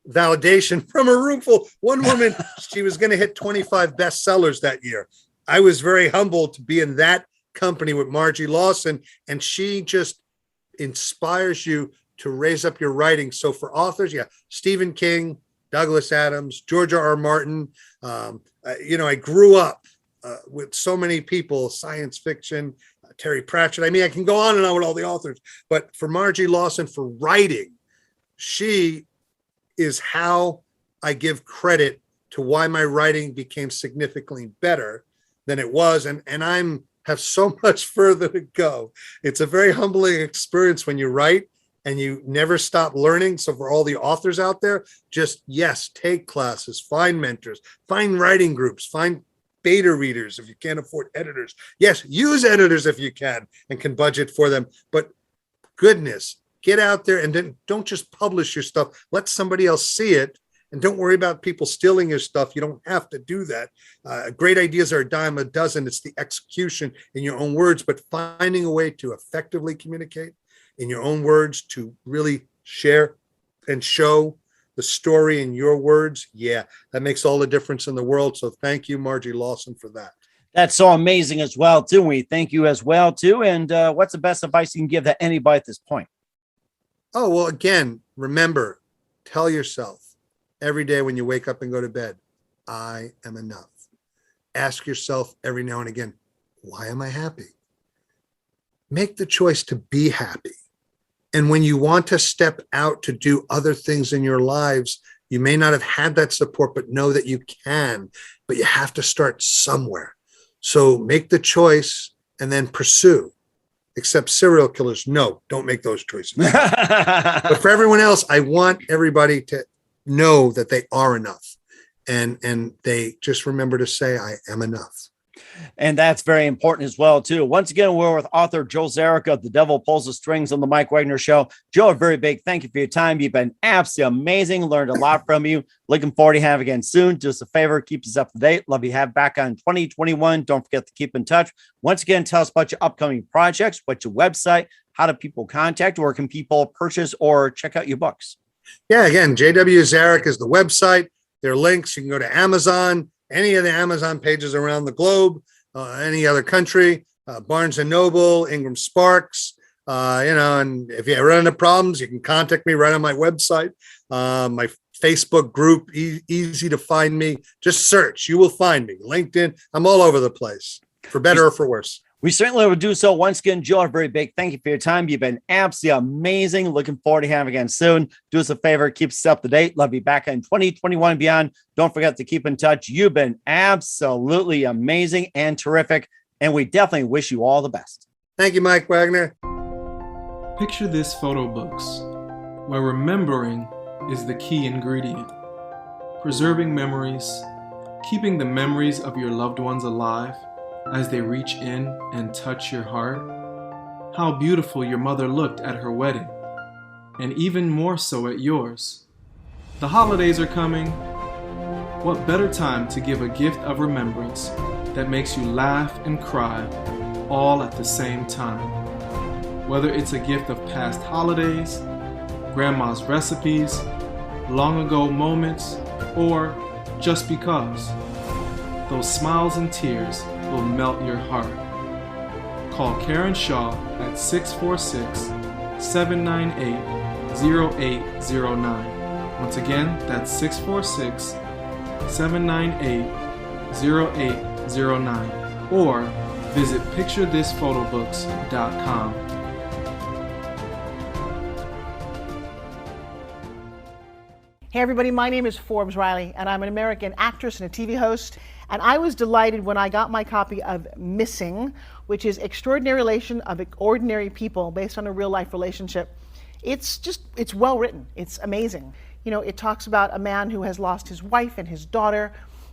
Speaker 4: validation from a room full, one woman, she was going to hit 25 bestsellers that year. I was very humbled to be in that company with Margie Lawson, and she just inspires you to raise up your writing. So for authors, Stephen King, Douglas Adams, George R. R. Martin. I grew up with so many people, science fiction, Terry Pratchett. I mean, I can go on and on with all the authors, but for Margie Lawson, for writing, she is how I give credit to why my writing became significantly better than it was. And have so much further to go. It's a very humbling experience when you write and you never stop learning. So for all the authors out there, just, yes, take classes, find mentors, find writing groups, find beta readers if you can't afford editors. Yes, use editors if you can and can budget for them. But goodness, get out there and then don't just publish your stuff. Let somebody else see it. And don't worry about people stealing your stuff. You don't have to do that. Great ideas are a dime a dozen. It's the execution in your own words, but finding a way to effectively communicate in your own words, to really share and show the story in your words. Yeah, that makes all the difference in the world. So thank you, Margie Lawson, for that.
Speaker 1: That's so amazing as well, too. We thank you as well, too. And what's the best advice you can give to anybody at this point?
Speaker 4: Oh, well, again, remember, tell yourself every day when you wake up and go to bed, I am enough. Ask yourself every now and again, why am I happy? Make the choice to be happy. And when you want to step out to do other things in your lives, you may not have had that support, but know that you can, but you have to start somewhere. So make the choice and then pursue. Except serial killers, no, don't make those choices. But for everyone else, I want everybody to know that they are enough. And they just remember to say, I am enough.
Speaker 1: And that's very important as well, too. Once again, we're with author Joe Zarek of The Devil Pulls the Strings on the Mike Wagner Show. Joe, a very big thank you for your time. You've been absolutely amazing. Learned a lot from you. Looking forward to having you again soon. Do us a favor, keep us up to date. Love you have back on 2021. Don't forget to keep in touch. Once again, tell us about your upcoming projects, what's your website, how do people contact, where can people purchase or check out your books?
Speaker 4: Yeah, again, JW Zarek is the website. There are links. You can go to Amazon, any of the Amazon pages around the globe, any other country, Barnes & Noble, Ingram Sparks, and if you run into problems, you can contact me right on my website. My Facebook group, easy to find me. Just search, you will find me. LinkedIn, I'm all over the place, for better or for worse. We certainly will do so. Once again, Joe, a very big thank you for your time. You've been absolutely amazing. Looking forward to having you again soon. Do us a favor, keep us up to date. Love you back in 2021 and beyond. Don't forget to keep in touch. You've been absolutely amazing and terrific, and we definitely wish you all the best. Thank you, Mike Wagner.
Speaker 7: Picture this photo books, where remembering is the key ingredient. Preserving memories, keeping the memories of your loved ones alive, as they reach in and touch your heart. How beautiful your mother looked at her wedding, and even more so at yours. The holidays are coming. What better time to give a gift of remembrance that makes you laugh and cry all at the same time? Whether it's a gift of past holidays, grandma's recipes, long ago moments, or just because. Those smiles and tears will melt your heart. Call Karen Shaw at 646-798-0809. Once again, that's 646-798-0809. Or visit picturethisphotobooks.com.
Speaker 5: Hey everybody, my name is Forbes Riley, and I'm an American actress and a TV host. And I was delighted when I got my copy of Missing, which is Extraordinary Relation of Ordinary People based on a real life relationship. It's well written. It's amazing. You know, it talks about a man who has lost his wife and his daughter,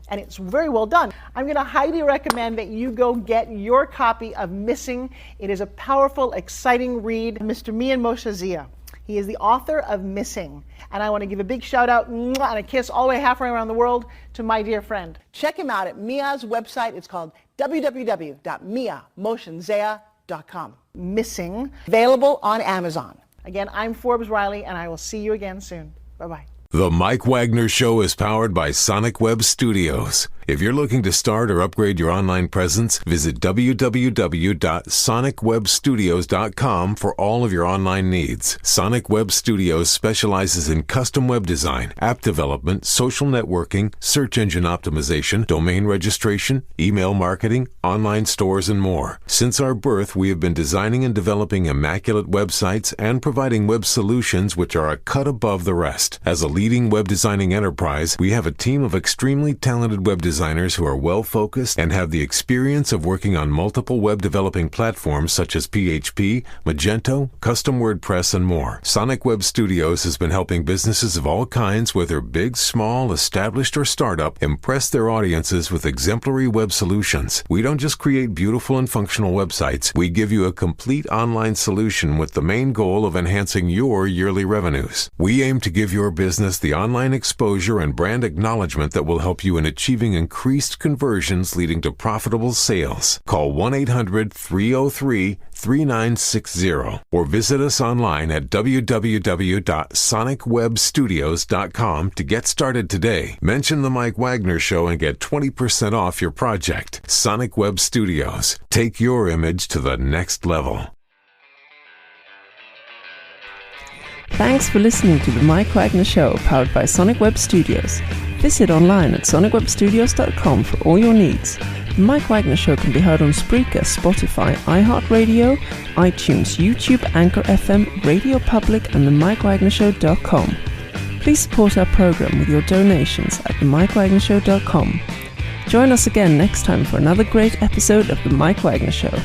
Speaker 5: and it's very well done. I'm going to highly recommend that you go get your copy of Missing. It is a powerful, exciting read. Mr. Mian Moshe Zia. He is the author of Missing. And I want to give a big shout out and a kiss all the way halfway around the world to my dear friend. Check him out at Mia's website. It's called www.miamotionzea.com. Missing, available on Amazon. Again, I'm Forbes Riley, and I will see you again soon. Bye-bye.
Speaker 2: The Mike Wagner Show is powered by Sonic Web Studios. If you're looking to start or upgrade your online presence, visit www.sonicwebstudios.com for all of your online needs. Sonic Web Studios specializes in custom web design, app development, social networking, search engine optimization, domain registration, email marketing, online stores, and more. Since our birth, we have been designing and developing immaculate websites and providing web solutions which are a cut above the rest. As a leading web designing enterprise, we have a team of extremely talented web designers who are well-focused and have the experience of working on multiple web developing platforms such as PHP, Magento, custom WordPress, and more. Sonic Web Studios has been helping businesses of all kinds, whether big, small, established, or startup, impress their audiences with exemplary web solutions. We don't just create beautiful and functional websites. We give you a complete online solution with the main goal of enhancing your yearly revenues. We aim to give your business the online exposure and brand acknowledgement that will help you in achieving increased conversions leading to profitable sales. Call 1-800-303-3960 or visit us online at www.sonicwebstudios.com to get started today. Mention the Mike Wagner Show and get 20% off your project. Sonic Web Studios. Take your image to the next level.
Speaker 3: Thanks for listening to the Mike Wagner Show, powered by Sonic Web Studios. Visit online at sonicwebstudios.com for all your needs. The Mike Wagner Show can be heard on Spreaker, Spotify, iHeartRadio, iTunes, YouTube, Anchor FM, Radio Public, and themikewagnershow.com. Please support our program with your donations at themikewagnershow.com. Join us again next time for another great episode of The Mike Wagner Show.